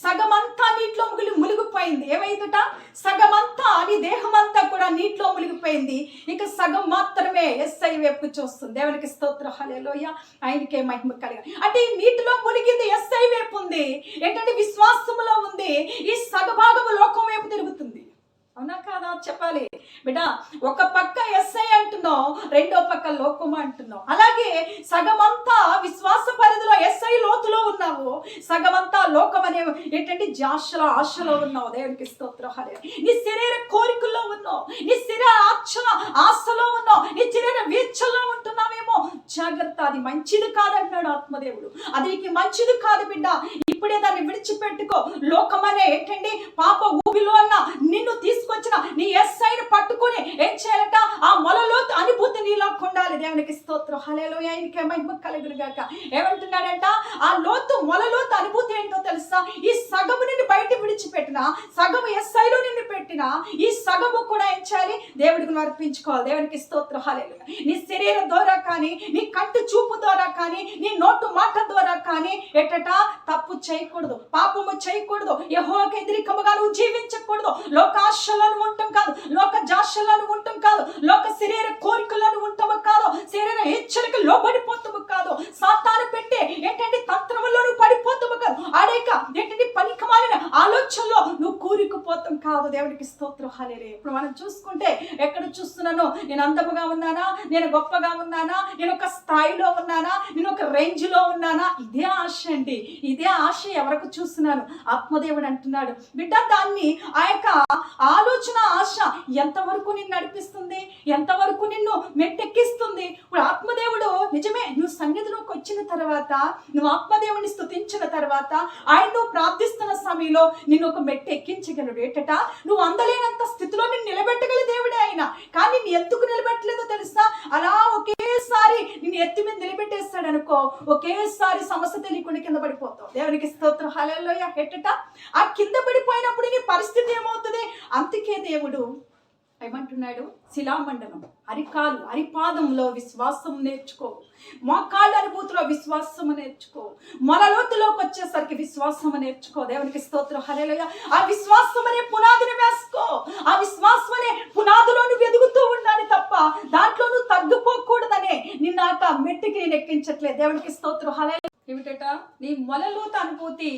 సగమంతా నీటిలో మునిగిపోయింది. ఏమైందట? సగమంతా నీ దేహమంతా కూడా నీటిలో మునిగిపోయింది. ఇక సగం మాత్రమే యేసయ్య వైపు చూస్తుంది. దేవునికి స్తోత్రం. హల్లెలూయా. ఆయనకే మహిమ కలుగును. అంటే ఈ నీటిలో మునిగింది యేసయ్య వైపు ఉంది. ఏంటంటే విశ్వాసములో ఉంది. ఈ సగభాగము లోకం వైపు తిరుగుతుంది. అవునా కాదా చెప్పాలి బిడ్డ? ఒక పక్క ఎస్ఐ అంటున్నావు, రెండో పక్క లోకం అంటున్నావు. అలాగే సగమంతా విశ్వాస పరిధిలో ఎస్ఐ లోతులో ఉన్నావు, సగమంతా లోకం అనే ఏంటంటే ఆశలో ఉన్నావు. దేవునికి స్తోత్రం. హల్లెలూయా. నీ శరీర కోరికల్లో ఉన్నావు, నీ శరీర ఆశలో ఉన్నావు, నీ శరీర వీక్షలో ఉంటున్నావేమో. జాగ్రత్త, అది మంచిది కాదంటున్నాడు ఆత్మదేవుడు. అది నీకు మంచిది కాదు బిడ్డ. ఇప్పుడే దాన్ని విడిచిపెట్టుకో. లోకమనే ఏంటండి పాప ఊబిలో అన్న నిన్ను తీసుకొచ్చిన నీ ఎస్ఐని పట్టుకొని ఏం చేయాలట? ఆ మొలలోతు అనుభూతి నీలో ఉండాలి. దేవునికి స్తోత్రం. హల్లెలూయా. ఆయనకే మహిమ కలుగును గాక. ఏమంటున్నాడంట? ఆ మొలలోతు అనుభూతి ఏంటో తెలుసా? ఈ సగము నిన్ను బయట విడిచిపెట్టిన, సగము ఎస్ఐలో నిన్ను పెట్టినా ఈ సగము కూడా ఏం చేయాలి? దేవుడికి నువ్వు అర్పించుకోవాలి. దేవునికి స్తోత్రం. హల్లెలూయా. నీ శరీరం ద్వారా కానీ, నీ కంటి చూపు ద్వారా కానీ, నీ నోటు మాట ద్వారా కానీ తప్పు చేయకూడదు, పాపము చేయకూడదు, యెహోవాకు వ్యతిరేకముగా నువ్వు జీవించకూడదు. లోకాశలను ఉండటం కాదు, లోక జాశలను ఉండటం కాదు, లోక శరీర కోరికలను ఉండటము కాదు, శరీర హెచ్చరిక లోబడిపోతాము కాదు, సాతాను పెట్టే తంత్రములో పడిపోతాము కాదు, ఆడేక పనికిమాలిన ఆలోచనలో నువ్వు కూరుకుపోతాం కాదు. దేవునికి స్తోత్రం. హల్లెలూయా. ఇప్పుడు మనం చూసుకుంటే ఎక్కడ చూస్తున్నాను? నేను అందముగా ఉన్నానా? నేను గొప్పగా ఉన్నానా? నేను ఒక స్థాయిలో ఉన్నానా? నేను ఒక రేంజ్ లో ఉన్నానా? ఇదే ఆశ అండి. ఇదే ఆశ ఎవరికి చూస్తున్నాను? ఆత్మదేవుడు అంటున్నాడు, బిడ్డ దాన్ని ఆ యొక్క ఆలోచన ఆశ ఎంతవరకు నిన్ను నడిపిస్తుంది, ఎంతవరకు నిన్ను మెట్టెక్కిస్తుంది? ఇప్పుడు ఆత్మదేవుడు నిజమే, నువ్వు సన్నిధిలోకి వచ్చిన తర్వాత, నువ్వు ఆత్మదేవుని స్తుతించిన తర్వాత, ఆయన నువ్వు ప్రార్థిస్తున్న సమయంలో నిన్ను ఒక మెట్టు ఎక్కించగలడు. నువ్వు అందలేనంత స్థితిలో నిన్ను నిలబెట్టగల దేవుడే ఆయన. కానీ నిన్ను ఎందుకు నిలబెట్టలేదో తెలుసా? అలా ఒకేసారి నిన్ను ఎత్తి మీద నిలబెట్టేస్తాడు అనుకో, ఒకేసారి సమస్య తెలియకుండా కింద పడిపోతావు. దేవునికి స్తోత్రం. హల్లెలూయా. ఆ కింద పడిపోయినప్పుడు నీ పరిస్థితి ఏమవుతుంది? అందుకే దేవుడు ఏమంటున్నాడు? శిలామండలం, అరికాలు, అరిపాదంలో విశ్వాసం నేర్చుకో, మోకాళ్ళ అనుభూతిలో విశ్వాసం నేర్చుకో, మొలలోతులోకి వచ్చేసరికి విశ్వాసం నేర్చుకో. దేవునికి స్తోత్రం. హల్లెలూయా. ఆ విశ్వాసం అనే పునాదిని వేసుకో. ఆ విశ్వాసం అనే పునాదిలో నువ్వు ఎదుగుతూ ఉండాలి తప్ప దాంట్లో నువ్వు తగ్గిపోకూడదనే నిన్నాక మెట్టికి నేను ఎక్కించట్లేదు. దేవునికి స్తోత్రం. హల్లెలూయా. నీ మొలలోత అనుభూతి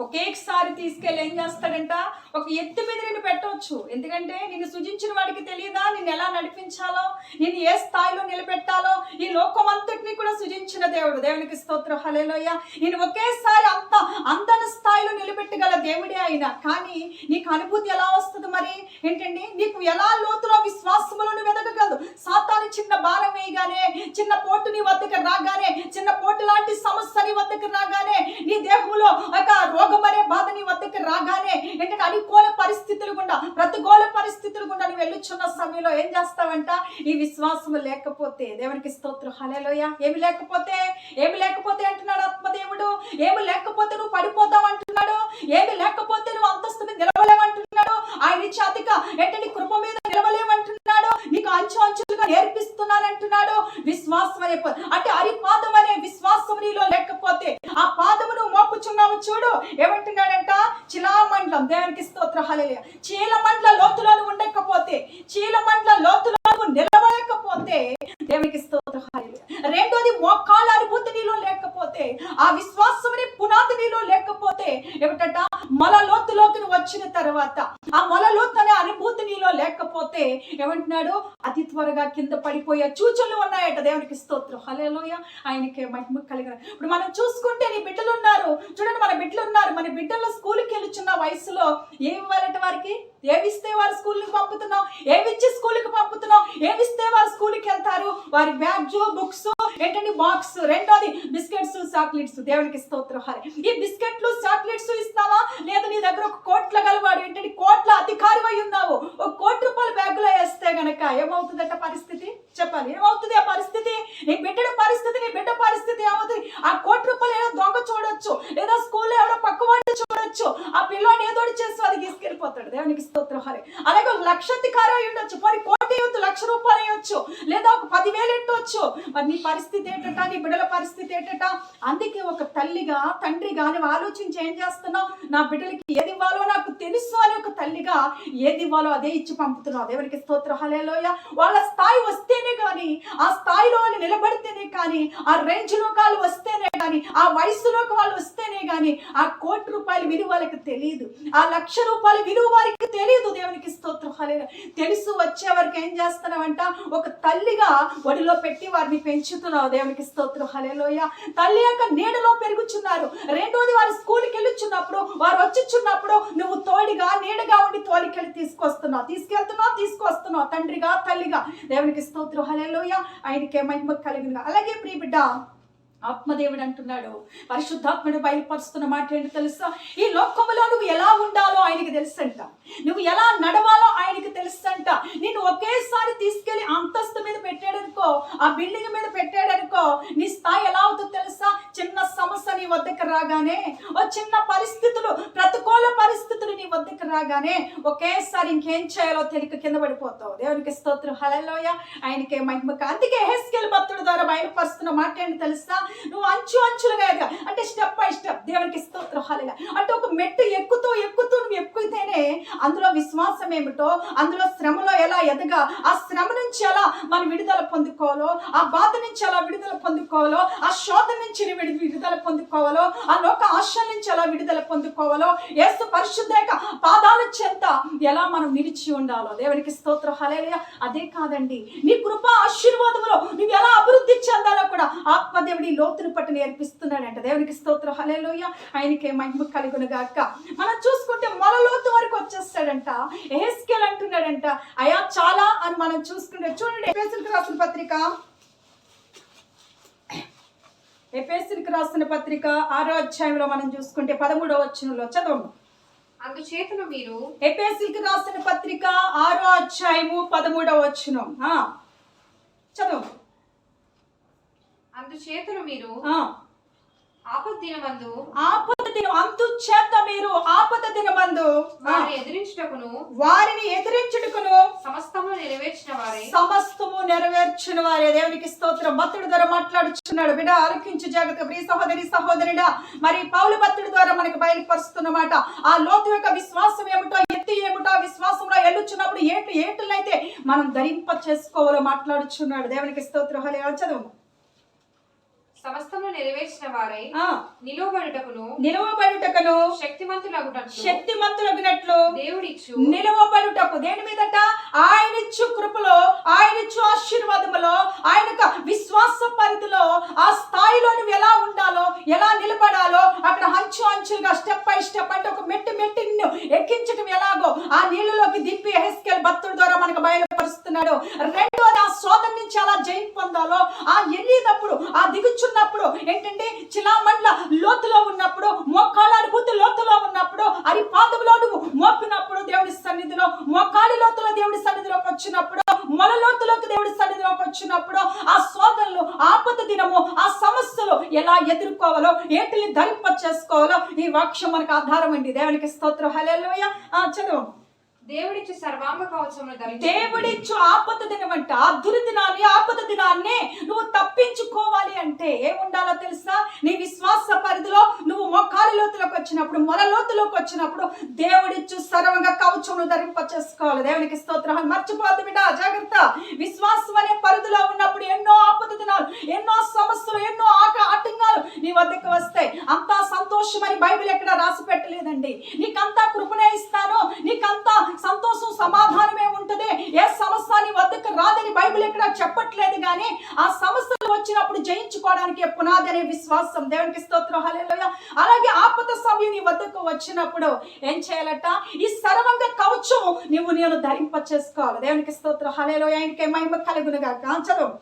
ఒకేసారి తీసుకెళ్ళి ఏం చేస్తాడంట? ఒక ఎత్తు మీద నిన్ను పెట్టవచ్చు. ఎందుకంటే నిన్ను సృజించిన వాడికి తెలియదా నిన్ను ఎలా నడిపించాలో, నిన్ను ఏ స్థాయిలో నిలబెట్టాలో? ఈ లోకం అంతటిని కూడా సృజించిన దేవుడు. దేవునికి స్తోత్రం. హల్లెలూయా. నేను ఒకేసారి అంతన స్థాయిలో నిలబెట్టగల దేవుడే ఆయన. కానీ నీకు అనుభూతి ఎలా వస్తుంది? మరి ఏంటండి, నీకు ఎలా లోతులో విశ్వాసములో నువ్వు ఎదగగలదు? సాతాను చిన్న భారం వేయగానే, చిన్న పోటు నీ వద్దకు రాగానే, చిన్న పోటు లాంటి సమస్య నీ వద్దకు రాగానే, నీ దేహంలో ఒక రోగం అనే బాధ నీ వద్దకు రాగానే, ఏంటంటే అనుకూల పరిస్థితులు గుండా, ప్రతికూల పరిస్థితులు గుండా నువ్వు వెళ్ళుచున్న సమయంలో ఏం చేస్తావంట? ఈ విశ్వాసం లేకపోతే. దేవునికి స్తోత్రం. హల్లెలూయా. ఏమి లేకపోతే అంటున్నాడు ఆత్మదేవుడు. ఏమి లేకపోతే నువ్వు పడిపోతావు అంటున్నాడు. ఏమి లేకపోతే నువ్వు అంతస్తు మీద నిలవలేమంటున్నాడు. ఆయన చేతిగా ఏంటంటే కృప మీద నిలవలేమంటున్నాడు. నీకు అంచులుగా నేర్పిస్తున్నానంటున్నాడు. విశ్వాసం అనే అంటే అరిపాదం అనే విశ్వాసం నీలో లేకపోతే, ఆ పాదమును మోపుచున్నావు చూడు, ఏమంటున్నాడంట? చీలమండలం. దేవునికి స్తోత్రం. హల్లెలూయా. చీలమండల లోతులో ఉండకపోతే, చీలమండల లోతులో నిలవలేకపోతే, దేవునికి స్తోత్రం. హల్లెలూయా. రెండోది, మోకాళ్ళ అనుభూతి నీలో లేకపోతే, ఆ విశ్వాసం అనే పునాది నీలో లేకపోతే, ఏమిటంట? మొల లోతులోకి వచ్చిన తర్వాత, ఆ మొల లోతు అనే అనుభూతి నీలో లేకపోతే ఏమంటున్నాడు? అతి త్వరగా కింద పడిపోయే సూచనలు ఉన్నాయట. దేవునికి స్తోత్రం. హల్లెలూయా. ఆయనకే మహిమ కలిగిన. ఇప్పుడు మనం చూసుకుంటే నీ బిడ్డలు ఉన్నారు చూడండి, మన బిడ్డలు ఉన్నారు. మన బిడ్డల్లో స్కూల్కి వెళ్ళుచున్న వయసులో ఏమి ఇవ్వాలంటే వారికి? ఏమిస్తే వారు స్కూల్కి పంపుతున్నావు? ఏమిచ్చి స్కూల్కి పంపుతున్నావు? ఏమిస్తే వారు స్కూల్కి వెళ్తారు? వారి బ్యాగ్, బుక్స్, ఏంటంటే బాక్స్. రెండోది బిస్కెట్స్, చాక్లెట్స్. దేవునికి స్తోత్రం. ఈ బిస్కెట్లు, చాక్లెట్స్ ఇస్తావా? లేదా నీ దగ్గర ఒక కోట్ల గలవాడు, ఏంటంటే కోట్ల అధికారి అయి ఉన్నావు, ఒక ₹1 బ్యాగులో వేస్తే గనక ఏమవుతుందట పరిస్థితి? చెప్పాలి. ఏమవుతుంది ఆ పరిస్థితి? నీ బిడ్డ పరిస్థితి ఏమవుతుంది? ఆ ₹1 ఏదో దొంగ చూడొచ్చు, లేదా స్కూల్లో ఎవరో పక్కవాడిని చూడొచ్చు, ఆ పిల్లోని ఏదోటి చేసి అది తీసుకెళ్ళిపోతాడు. దేవునికి స్తోత్రం. అలాగే ఒక లక్షాధికారి అయి ఉండొచ్చు, మరి కోటి ఇవ్వచ్చు, ₹1,00,000 అయ్యొచ్చు, లేదా ఒక 10,000 ఎట్టవచ్చు. మరి నీ పరిస్థితి ఏంటట? నీ బిడ్డల పరిస్థితి ఏంటట? అందుకే ఒక తల్లిగా, తండ్రిగా నువ్వు ఆలోచించి ఏం చేస్తున్నావు? నా బిడ్డలకి ఏది ఇవ్వాలో నాకు తెలుసు అని ఒక తల్లిగా ఏది ఇవ్వాలో అదే ఇచ్చి పంపుతున్నావు. దేవునికి స్తోత్రం. హల్లెలూయా. వాళ్ళ స్థాయి వస్తేనే కానీ, ఆ స్థాయిలో వాళ్ళు నిలబడితేనే కానీ, ఆ రేంజ్ లో వాళ్ళు వస్తేనే కానీ, ఆ వయసులోకి వాళ్ళు వస్తేనే కానీ, ఆ ₹1,00,000 విలువ వాళ్ళకి తెలియదు, ఆ ₹1,00,000 విలువ వారికి తెలియదు. దేవునికి స్తోత్రం. హల్లెలూయా. తెలుసు వచ్చే వరకు ఏం చేస్తున్నావంట? ఒక తల్లిగా ఒడిలో పెట్టి వారిని పెంచుతున్నావు. దేవునికి స్తోత్రం. హల్లెలూయా. తల్లి యొక్క నీడలో పెరుగుచున్నారు. రెండోది, వారు స్కూల్కి వెళ్ళుచున్నప్పుడు, వారు వచ్చుచున్నప్పుడు నువ్వు తోడిగా, నీడగా ఉండి తోలికెళ్ళి తీసుకొస్తున్నావు తండ్రిగా, తల్లిగా. దేవునికి స్తోత్రం. హల్లెలూయా. ఆయనకే మహిమ కలిగిన. అలాగే ప్రియ బిడ్డ, ఆత్మదేవుడు అంటున్నాడు, పరిశుద్ధాత్ముడు బయలుపరుస్తున్న మాట ఏంటి తెలుసా? ఈ లోకములో నువ్వు ఎలా ఉండాలో ఆయనకి తెలుసంట, నువ్వు ఎలా నడవాలో ఆయనకి తెలుసంట. నిన్ను ఒకేసారి తీసుకెళ్లి అంతస్తు మీద పెట్టాడనుకో, ఆ బిల్డింగ్ మీద పెట్టాడనుకో, నీ స్థాయి ఎలా అవుతుందో తెలుసా? చిన్న సమస్య నీ వద్దకు రాగానే, ఓ చిన్న పరిస్థితులు, ప్రతికూల పరిస్థితులు నీ వద్దకు రాగానే ఒకేసారి ఇంకేం చేయాలో తెలియక కింద పడిపోతావు. దేవునికి స్తోత్రం, హల్లెలూయా, ఆయనకే మహిమ. అందుకే యెహెజ్కేలు భక్తుడి ద్వారా బయలుపరుస్తున్న మాట ఏంటి తెలుసా? నువ్వు అంచులుగా ఎదగా, అంటే స్టెప్ బై స్టెప్. దేవునికి స్తోత్రం, హల్లెలూయా. అంటే ఒక మెట్టు ఎక్కుతూ నువ్వు ఎక్కుతేనే అందులో విశ్వాసం ఏమిటో, అందులో శ్రమలో ఎలా ఎదగా, ఆ శ్రమ నుంచి ఎలా మనం విడుదల పొందుకోవాలో, ఆ బాధ నుంచి ఎలా విడుదల పొందుకోవాలో, ఆ శోధన నుంచి విడుదల పొందుకోవాలో, ఆ లోక ఆశ నుంచి ఎలా విడుదల పొందుకోవాలో, యేసు పరిశుద్ధ పాదాల చెంత ఎలా మనం నిలిచి ఉండాలో. దేవునికి స్తోత్రం, హల్లెలూయా. అదే కాదండి, నీ కృప ఆశీర్వాదంలో నువ్వు ఎలా అభివృద్ధి చెందాలో కూడా ఆత్మదేవుడి లోతును పట్టి నేర్పిస్తున్నాడంట. దేవునికి స్తోత్రం, హల్లెలూయా, ఆయనకే మహిమ కలుగును గాక. మనం చూసుకుంటే మొలలోతు వరకు వచ్చేస్తాడంట. యెహెజ్కేలు అంటున్నాడంట, అయ్యా చాలా అని మనం చూసుకుంటే చూడండి. ఎఫెసీయులకు రాసిన పత్రిక 6వ అధ్యాయంలో మనం చూసుకుంటే 13వ వచనంలో చదవండి. అందుచేతను మీరు, ఎఫెసీయులకు రాసిన పత్రిక 6వ అధ్యాయము 13వ వచనం చదవండి. అందుచేతను మీరు ఆపద దినమందు వారిని ఎదిరించుటకును సమస్తము నెరవేర్చిన వారే. దేవునికి స్తోత్రం. భక్తుడి ద్వారా మాట్లాడుచున్నాడు. బిడ్డ ఆలకించు జాగ్రత్త. ప్రియ సహోదరుడా, మరి పౌలు భక్తుడి ద్వారా మనకు బయలుపరుస్తున్నమాట ఆ లోతు యొక్క విశ్వాసం ఏమిటో, ఎత్తి ఏమిటో, ఆ విశ్వాసంలో ఎల్లుచున్నప్పుడు ఏటులైతే మనం ధరింప చేసుకోవాలో మాట్లాడుచున్నాడు. దేవునికి స్తోత్రం, హల్లెలూయా. చదువు. సమస్తమును నెరవేర్చిన వారై నిలవబడుటకును శక్తిమంతులగునట్లు దేవుడిచ్చు నిలవబడుటకు. దేని మీదట? ఆయనిచ్చు కృపలో, ఆయనిచ్చు ఆశీర్వాదములో, ఆయన విశ్వాస పరిధిలో ఆ స్థాయిలో నువ్వు ఎలా ఉండాలో, ఎలా నిలబడాలో, అక్కడ అంచులుగా స్టెప్ బై స్టెప్, అంటే ఒక మెట్టు నిన్ను ఎక్కించడం ఎలాగో ఆ నీళ్ళలోకి దిప్పి యెహెజ్కేలు భక్తుడి ద్వారా మనకు బయలుపరుస్తున్నాడు. రెండోది, ఆ శోధన నుంచి ఎలా జయం పొందాలో, ఆ ఎల్లినప్పుడు, ఆ దిగుచున్నప్పుడు ఏంటంటే చిలామండ్ల లోతులో ఉన్నప్పుడు, మోకాళ్ళ అనుభూతి లోతులో ఉన్నప్పుడు, అరిపాదములో నువ్వు మోపినప్పుడు దేవుడి సన్నిధిలో, మోకాలి లోతులో దేవుడి సన్నిధిలోకి వచ్చినప్పుడు, మొల లోతులోకి దేవుడి సన్నిధిలోకి వచ్చినప్పుడు, ఆ శోధనలు, ఆపద దినము, ఆ సమస్యలు ఎలా ఎదుర్కోవాలో, ఏటిని ధరింప చేసుకోవాలో ఈ వాక్యం మనకు ఆధారం అండి. దేవునికి స్తోత్రం, హల్లెలూయా. చదువు. దేవుడిచ్చు సర్వాంగ కవచమును ధరించు. దేవుడిచ్చు ఆపద దినమంట. ఆ దుర్దినాన్ని, ఆపద దినాన్ని నువ్వు తప్పించుకోవాలి అంటే ఏముండాలో తెలుసా? నీ విశ్వాస పరిధిలో నువ్వు మోకాలి లోతులోకి వచ్చినప్పుడు, మొల లోతులోకి వచ్చినప్పుడు దేవుడిచ్చు సర్వంగ కవచమును ధరింప చేసుకోవాలి. దేవునికి స్తోత్రం. మర్చిపోద్దు బిడ్డ, జాగ్రత్త. విశ్వాసం అనే పరిధిలో ఉన్నప్పుడు ఎన్నో ఆపద దినాలు, ఎన్నో సమస్యలు, ఎన్నో ఆటంకాలు నీ వద్దకు వస్తాయి. అంతా సంతోషమని బైబిల్ ఎక్కడ రాసి పెట్టలేదండి. నీకంతా కృపనే ఇస్తాను, నీకంతా సంతోషం సమాధానమే ఉంటది, ఏ సమస్య నీ వద్దకు రాదని బైబిల్ ఎక్కడ చెప్పట్లేదు. కానీ ఆ సమస్యలు వచ్చినప్పుడు జయించుకోవడానికి పునాది అనే విశ్వాసం. దేవునికి స్తోత్రం, హల్లెలూయా. అలాగే ఆపద సమయం నీ వద్దకు వచ్చినప్పుడు ఏం చేయాలట? ఈ సర్వంగ కవచం నేను ధరింప చేసుకోవాలి. దేవునికి స్తోత్రం, హల్లెలూయా. ఆయనకే మహిమ కలుగును గాక. చదువు.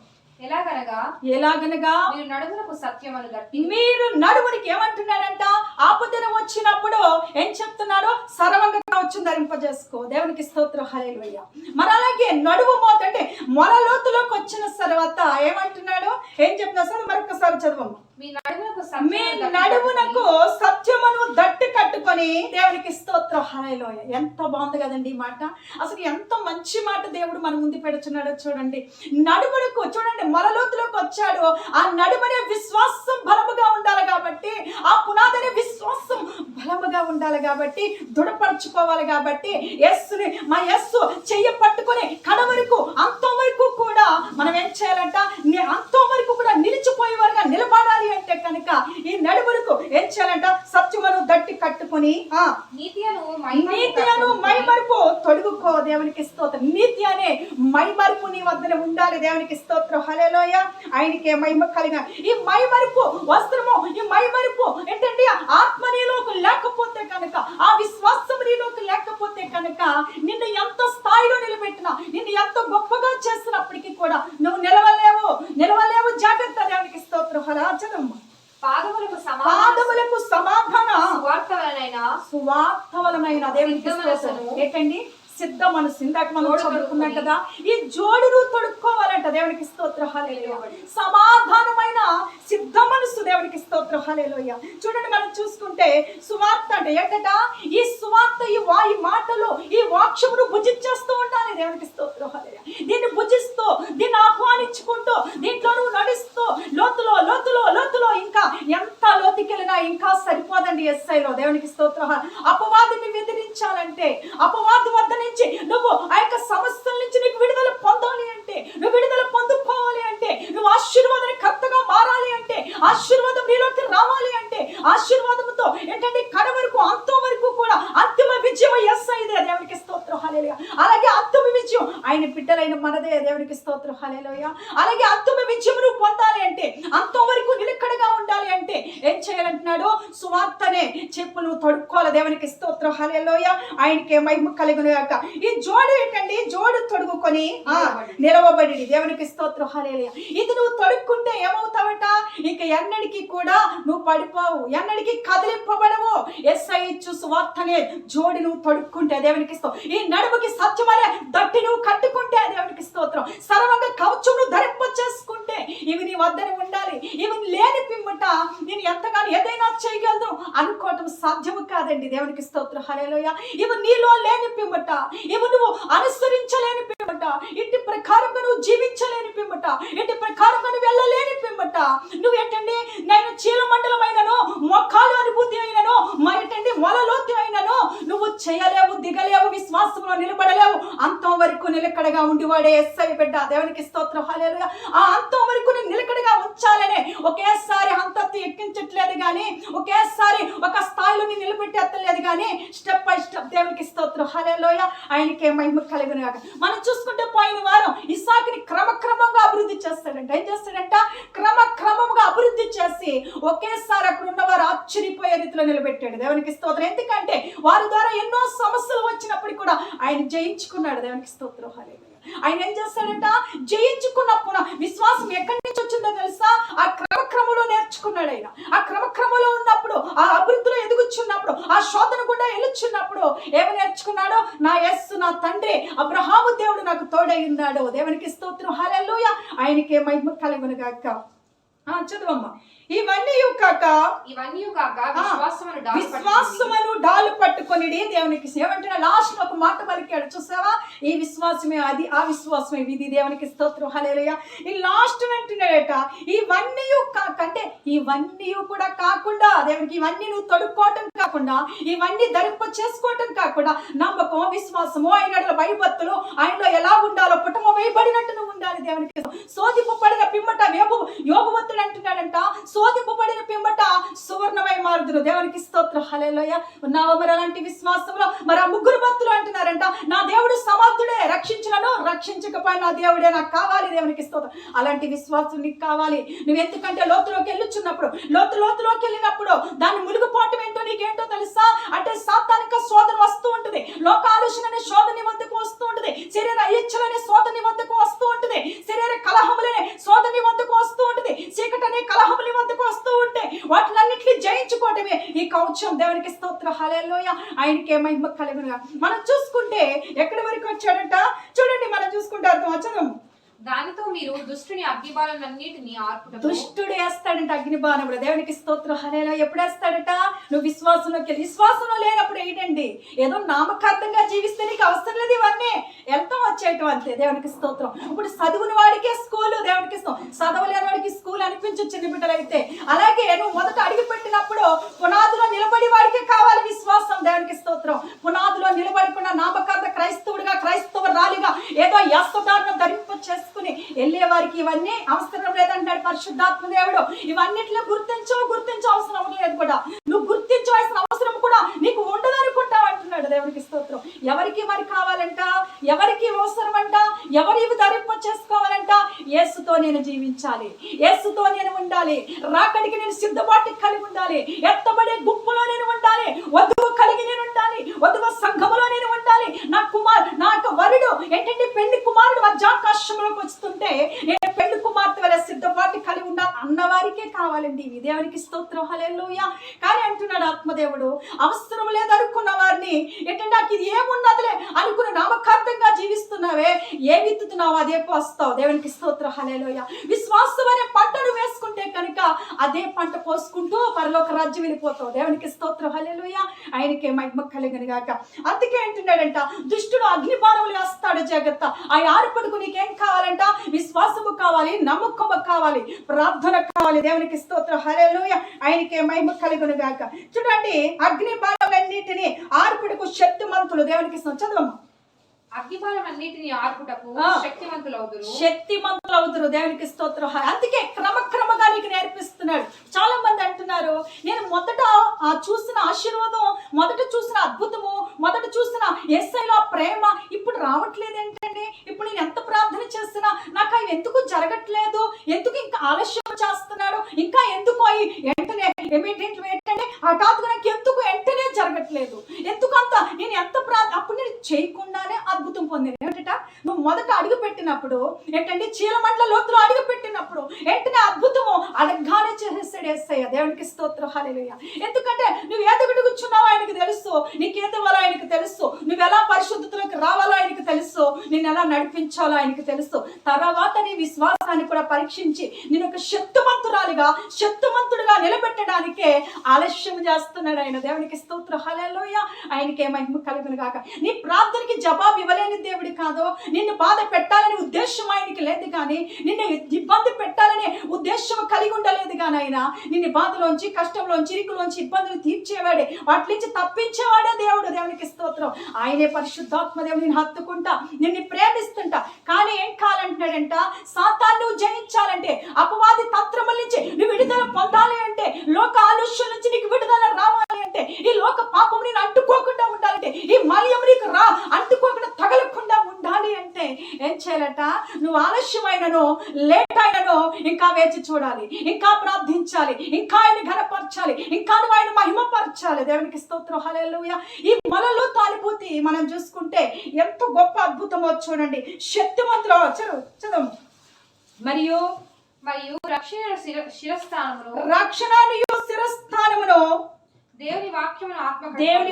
ఎలాగనగా మీరు నడుమునకు సత్యమును గట్టి. మీరు నడుమునికి ఏమంటున్నాడంట? ఆపదనం వచ్చినప్పుడు ఏం చెప్తున్నాడు? సర్వంగ కవచం ధరింపజేసుకో. దేవునికి స్తోత్రం, హల్లెలూయా. మరి అలాగే నడుము మోత, అంటే మొల లోతులోకి వచ్చిన తర్వాత ఏమంటున్నాడు? ఏం చెప్తున్నా సార్? మరొకసారి చదవమ్మా. మీ నడుమునకు సత్యమును దట్టు కట్టుకొని. దేవునికి స్తోత్రం, హల్లెలూయా. ఎంత బాగుంది కదండి ఈ మాట. అసలు ఎంత మంచి మాట దేవుడు మన ముందు పెడుతున్నాడో చూడండి. నడుమునకు చూడండి, మొలలోతులోకి వచ్చాడు. ఆ నడుమనే విశ్వాసం బలముగా ఉండాలి కాబట్టి, ఆ పునాదనే విశ్వాసం బలముగా ఉండాలి కాబట్టి, దృఢపరచుకోవాలి కాబట్టి, మా యస్సు చెయ్యి పట్టుకొని కడవరకు అంతవరకు కూడా మనం ఏం చేయాలంట? అంతవరకు కూడా నిలిచిపోయేవారుగా నిలబడాలి అంటే కనుక ఈ నడుములకు ఏం చేయాలంట? సత్యమును దట్టి కట్టుకొని నీతి అను మైమరుపు తొడుగుకో. దేవునికి స్తోత్రం. నీతి అనే మైమరుపు నీ వద్దనే ఉండాలి. దేవునికి స్తోత్రం, హల్లెలూయా. ఆయనకే మహిమ కలిగిన ఈ మైమరుపు వస్త్రము, ఈ మైమరుపు ఏంటంటే ఆత్మ నీలోకి లేకపోతే కనుక, ఆ విశ్వాసం నీలోకి లేకపోతే కనుక, నిన్ను ఎంత స్థాయిలో నిలబెట్టినా, నిన్ను ఎంత గొప్పగా చేసినప్పటికీ కూడా నువ్వు నిలవలేవు. జాగ్రత్త. దేవునికి స్తోత్రం, హల్లెలూయా. చదవమ్మా. పాదములకు సమాధాన సువార్త వలనైన దేవునికి స్తోత్రం. ఏంటండి? సిద్ధ మనసు. ఇందాక మనం చదువుకున్నాం కదా, ఈ జోడును తొడుక్కోవాలంట. దేవునికి స్తోత్రం హల్లెలూయా. సమాధానమైన సిద్ధ మనసు. దేవునికి స్తోత్రం హల్లెలూయా. చూడండి, మనం చూసుకుంటే సువార్త అంటే ఏంటట, ఈ సువార్త ఈ మాటలు ఈ వాక్యమును భుజించేస్తూ ఉండాలి. దేవునికి స్తోత్రం హల్లెలూయా. దీన్ని భుజిస్తూ, దీన్ని ఆహ్వానించుకుంటూ, దీంట్లో నువ్వు నడుస్తూ లోతులో లోతులో లోతులో ఇంకా ఎంత లోతుకెళ్ళినా ఇంకా సరిపోదండి ఎస్ఐలో. దేవునికి స్తోత్రం. అపవాదిని ఎదిరించాలంటే, అపవాది వద్ద నుంచి నువ్వు ఆ యొక్క సమస్యల నుంచి నీకు విడుదల పొందాలి అంటే, నువ్వు విడుదల పొందుకోవాలి అంటే, నువ్వు ఆశీర్వాదాన్ని కర్తగా మారాలి అంటే, ఆశీర్వాదం నీలోకి రావాలి అంటే, ఆశీర్వాదంతో ఏంటంటే కడ వరకు అంతం వరకు కూడా అంతిమ విజయం ఎస్ఐదే. దేవునికి స్తోత్రం హల్లెలూయా. అలాగే అంతిమ విజయం ఆయన బిడ్డలైన మనదే. దేవునికి స్తోత్రం హల్లెలూయా. అలాగే అంతిమ విజయం నువ్వు పొందాలి అంటే, అంతం వరకు నిలకడగా ఉండాలి అంటే ఏం చేయాలంటున్నాడు, సువార్తనే చెప్పు నువ్వు తొడుక్కోవాలి. దేవునికి స్తోత్రం హల్లెలూయా. ఆయనకే మహిమ కలుగును గాక. ఈ జోడు ఏంటండి, జోడు తొడుగుకొని నిలవబడి. దేవునికి స్తోత్రం హల్లెలూయా. ఇది నువ్వు తొడుక్కుంటే ఏమవుతావట, ఇక ఎన్నడికి కూడా నువ్వు పడిపోవు, ఎన్నడికి కదిలింపబడవు. ఎస్ఐ ఇచ్చు సువార్తనే జోడి నువ్వు తొడుక్కుంటే. దేవునికి స్తోత్రం. ఈ నడుముకి సత్యమనే దట్టి నువ్వు కట్టుకుంటే. దేవునికి స్తోత్రం. సర్వంగా కవచం నువ్వు ధరింప చేసుకుంటే. ఇవి నీ వద్దనే ఉండాలి. ఇవి లేని పిమ్మట నేను ఎంతగానో ఏదైనా చేయగలను అనుకోవటం సాధ్యము కాదండి. దేవునికి స్తోత్రం హల్లెలూయా. ఇవి నీలో లేని పిమ్మట, ఇవి నువ్వు అనుసరించలేని పిమ్మట, ఇట్టి ప్రకారంగా నువ్వు జీవించలేని పిమ్మట, ఇట్టి ప్రకారంగా నువ్వు వెళ్ళలేని పిమ్మట, నువ్వు ఏంటండి నేను చీలమండలం అయినను, మొక్కాలు అనుభూతి అయినను, ఏంటండి మొలలోతు అయినను నువ్వు చేయలేవు, దిగలేవు, విశ్వాసంలో నిలబడలేవు. అంతం వరకు నిలకడగా ఉండివాడే ఎస్ఐ బిడ్డ. దేవునికి స్తోత్రం హల్లెలూయా. ఆ అంతం వరకు నేను నిలకడగా ఉంచాలనే ఒకేసారి అంతత్తు ఎక్కించట్లేదు కానీ, ఒకేసారి ఒక స్థాయిలో నిలబెట్టేత్తలేదు కానీ, స్టెప్ బై స్టెప్. దేవునికి స్తోత్రం హల్లెలూయా. ఆయనకే మహిమ కలుగును గాక. మనం చూసుకుంటే పోయిన వారం ఇస్సాకుని క్రమక్రమంగా అభివృద్ధి చేస్తాడంట. ఏం చేస్తాడంట, క్రమక్రమంగా అభివృద్ధి చేసి ఒకేసారి అక్కడ ఉన్నవారు ఆశ్చర్యపోయే రీతిలో నిలబెట్టాడు. దేవునికి స్తోత్రం. ఎందుకంటే వారి ద్వారా ఎన్నో సమస్యలు వచ్చినప్పుడు కూడా ఆయన జయించుకున్నాడు. దేవునికి స్తోత్రం హల్లెలూయా. ఆయన ఏం చేస్తాడంట, జయించుకున్నప్పుడు విశ్వాసం ఎక్కడి నుంచి వచ్చిందో తెలుసా, ఆ క్రమక్రమంలో నేర్చుకున్నాడు. ఆయన ఆ క్రమక్రమంలో ఉన్నప్పుడు, ఆ అభివృద్ధిలో ఎదుగుచున్నప్పుడు, ఆ శోధన కూడా ఎలుచున్నప్పుడు ఏమి నేర్చుకున్నాడు, నా యేసు నా తండ్రి అబ్రహాము దేవుడు నాకు తోడై ఉన్నాడు. దేవునికి స్తోత్రం హల్లెలూయా. ఆయనకే మహిమ కలుగును గాక. చదువమ్మా. ఇవన్నీ కాక విశ్వాసమును డాలు పట్టుకొని. దేవునికి ఏమంటే లాస్ట్ ఒక మాట పలికాడు చూసావా, ఈ విశ్వాసమే అది, ఆ విశ్వాసమే ఇది. దేవునికి స్తోత్రం హల్లెలూయా. ఈ లాస్ట్ అంటున్నాడట, ఇవన్నీ కాక అంటే ఇవన్నీ కూడా కాకుండా, దేవునికి ఇవన్నీ నువ్వు తొడుక్కోవటం కాకుండా, ఇవన్నీ ధరింప చేసుకోవటం కాకుండా, నమ్మకం, విశ్వాసము, ఆయన భయభక్తులు, ఆయనలో ఎలా ఉండాలో పుటమ వేయబడినట్టు నువ్వు ఉండాలి. దేవునికి శోధింపబడిన పిమ్మట యోగవత్తుడు అంటున్నాడంట, శోధింపబడిన పిమ్మట సువర్ణమై మారుదురు. దేవునికి స్తోత్రం హల్లెలూయా. ఉన్నావా మరి అలాంటి విశ్వాసంలో? మరి ఆ ముగ్గురు భక్తులు అంటున్నారంట, నా దేవుడు సమర్థుడే, రక్షించినను రక్షించకపోయినా నా దేవుడే నాకు కావాలి. దేవునికి స్తోత్రం. అలాంటి విశ్వాసం నీకు కావాలి. నువ్వు ఎందుకంటే లోతులోకి వెళ్ళుచున్నప్పుడు, లోతులోకి వెళ్ళినప్పుడు దాన్ని మునిగిపోవటం ఏంటో నీకేంటో తెలుసా, అంటే సాతానిక శోధన వస్తూ ఉంటుంది, లోక ఆలోచన అనే శోధన వద్దకు వస్తూ ఉంటుంది, శరీర ఇచ్చలనే శోధన వద్దకు వస్తూ ఉంటుంది, శరీర కలహములనే శోధన వద్దకు వస్తూ ఉంటుంది, చీకటనే కలహముల వద్దకు వస్తూ ఉంటే వాటిలన్నిటిని జయించుకోవటమే ఈ కవచం. దేవునికి స్తోత్రం హల్లెలూయా. ఆయనకే మహిమ కలుగునుగా. మనం చూసుకుంటే ఎక్కడి వరకు వచ్చాడంట చూడండి, మనం చూసుకుంటే అర్థం వచ్చాము. దానితో మీరు దుష్టుని అగ్నిబాణాలన్నిటిని ఆర్పుటకు. దుష్టుడు వేస్తాడంట అగ్నిబాణములు. దేవునికి స్తోత్రం హల్లెలూయా. ఎప్పుడు వేస్తాడట, నువ్వు విశ్వాసంలోకి వెళ్ళి. విశ్వాసంలో లేనప్పుడు ఏంటండి, ఏదో నామకార్థంగా జీవిస్తే నీకు అవసరం లేదు, ఇవన్నీ వెళ్తాం వచ్చేయటం అంతే. దేవునికి స్తోత్రం. ఇప్పుడు చదువుని వాడికే స్కూలు, దేవునికి చదవలేని వాడికి స్కూల్ అనిపించు చిన్న బిడ్డలైతే. అలాగే నువ్వు మొదట అడిగి పెట్టినప్పుడు పునాదిలో నిలబడి వాడికే కావాలి విశ్వాసం. దేవునికి స్తోత్రం. పునాదిలో నిలబడకుండా నామకార్థ క్రైస్తవుడిగా, క్రైస్తవరాలిగా ఏదో యస్వదానం ధరింప చేసుకుని వెళ్ళే వారికి ఇవన్నీ అవసరం లేదంటాడు పరిశుద్ధాత్మ దేవుడు. ఇవన్నిట్లో గుర్తించ అవసరం లేదు కూడా, నువ్వు గుర్తించవలసిన అవసరం కూడా నీకు ఉండదు అనుకుంటావు అంటున్నాడు. దేవునికి స్తోత్రం. ఎవరికి మరి కావాలంట, ఎవరికి అవసరం అంట, ఎవరు ఇవి ధరింప చేసుకోవాలంట, యేసుతో నేను జీవించాలి, యేసుతో నేను ఉండాలి, రాకడికి నేను సిద్ధపాటు కలిగి ఉండాలి, ఎత్తబడే గుంపులో నేను ఉండాలి, వధువు కలిగి నేను ఉండాలి, వధువు సంఘములో నేను ఉండాలి, నా వరుడు ఏంటంటే పెళ్లి కుమారుడు మధ్యాకాశంలోకి వస్తుంటే నేను పెళ్లి కుమార్తె వల్ల సిద్ధపాటు కలిగి ఉండాలి ఉన్న వారికే కావాలండి ఇవి. దేవునికి స్తోత్రం, హల్లెలూయా. కానీ అంటున్నాడు ఆత్మదేవుడు, అవసరం లేదు అనుకున్న వారిని ఏంటంటే నాకు ఇది ఏమున్నదిలే అనుకున్న నామకార్థంగా జీవిస్తున్నావే, ఏ విత్తుతున్నావు అదే పోస్తావు. దేవునికి స్తోత్రం, హల్లెలూయా. విశ్వాసం అనే పంటను వేసుకుంటే కనుక అదే పంట పోసుకుంటూ పరలోక రాజ్యం వెళ్ళిపోతావు. దేవునికి స్తోత్రం, హల్లెలూయా. ఆయనకే మహిమ కలుగును గాక. అందుకే అంటున్నాడంట, దుష్టుడు అగ్నిబాణములు వేస్తాడు, జాగ్రత్త. ఆ ఆర్పడుకు నీకేం కావాలంట? విశ్వాసము కావాలి, నమ్మకము కావాలి, ప్రార్థన కావాలి. దేవునికి స్తోత్రం, హల్లెలూయా. ఆయనకే మహిమ కలుగును గాక. చూడండి, అగ్ని బాణములన్నిటిని ఆర్పుటకు శక్తిమంతులు. దేవునికి చదవమ్మా. అగ్నిబాణములన్నిటిని ఆర్పుటకు శక్తిమంతులవుదురు. దేవునికి స్తోత్రం. అందుకే క్రమక్రమంగా నీకు నేర్పిస్తున్నాడు. చాలా మంది అంటున్నారు, నేను మొదట చూసిన ఆశీర్వాదం, మొదట చూసిన అద్భుతము, మొదట చూసిన యేసయ్యలో ప్రేమ ఇప్పుడు రావట్లేదు ఏంటండి? ఇప్పుడు నేను ఎంత ప్రార్థన చేస్తున్నా నాకు అవి ఎందుకు జరగట్లేదు? ఎందుకు ఇంకా ఆలస్యం చేస్తున్నాడు? ఇంకా ఎందుకు అవి వెంటనే ఏంటంటే హఠాత్తుగా నాకు ఎందుకు వెంటనే జరగట్లేదు? ఎందుకంత నేను ఎంత అప్పుడు నేను చేయకుండానే అద్భుతం పొందిన ఏంటంట, నువ్వు మొదట అడుగు పెట్టినప్పుడు ఏంటంటే చీలమండల లోతులో అడుగు పెట్టినప్పుడు వెంటనే అద్భుతము అడగగానే చేసేస్తాడు యేసయ్య. దేవునికి స్తోత్రం, హల్లెలూయా. ఎందుకంటే నువ్వు ఏదొకటి కూర్చున్నావో ఆయనకు తెలుసు, నీకేదవాలో ఆయనకు తెలుసు, నువ్వు ఎలా పరిశుద్ధతలోకి రావాలో ఆయనకు తెలుసు, నేను ఎలా నడిపించాలో ఆయనకు తెలుసు. తర్వాత నీ విశ్వాసాన్ని కూడా పరీక్షించి నేను ఒక శక్తిమంతురాలిగా, శక్తిమంతుడిగా నిలబెట్టడానికే ఆలస్యం చేస్తున్నాడు ఆయన. దేవునికి స్తోత్రం, హల్లెలూయా. ఆయనకే మహిమ కలుగును గాక. నీ ప్రార్థనకి జవాబు ఇవ్వలేని దేవుడి కాదు, నిన్ను బాధ పెట్టాలని ఉద్దేశం ఆయనకి లేదు, కానీ నిన్ను ఇబ్బంది పెట్టాలనే ఉద్దేశం కలిగి ఉండలేదు. కానీ ఆయన నిన్ను బాధలోంచి, కష్టంలోంచి, ఇరుకులోంచి, ఇబ్బందులు తీర్చేవాడే, వాటి నుంచి తప్పించేవాడే దేవుడు. దేవునికి స్తోత్రం. ఆయనే పరిశుద్ధాత్మ దేవుడు నిన్ను హత్తుకుంటా, నిన్ను ప్రేమిస్తుంటా. కానీ ఏం కావాలంటున్నాడంట? సాతాన్ని నువ్వు జయించాలంటే, అపవాది తంత్రముల నుంచి నువ్వు విడుదల పొందాలి అంటే, లోక ఆలోచన నుంచి నీకు విడుదల రావాలి అంటే, ఈ లోక పాపం నేను అంటుకోకుండా ఉండాలంటే, ఈ మలియం నీకు అంటుకోకుండా తగలకుండా ఉండాలి అంటే ఏం చేయాలట? నువ్వు ఆలస్యమైనను, లేట్ అయినను ఇంకా వేచి చూడాలి, ఇంకా ప్రార్థించాలి, ఇంకా ఆయన ఘనపరచాలి, ఇంకా నువ్వు ఆయన మహిమపరచాలి. దేవునికి స్తోత్రం, హల్లెలూయా. ఈ మొలలో తాలిపోతి మనం చూసుకుంటే ఎంత గొప్ప అద్భుతమో చూడండి. శక్తిమంతులు చదవము. మరియు శిరస్థానమును దేవుని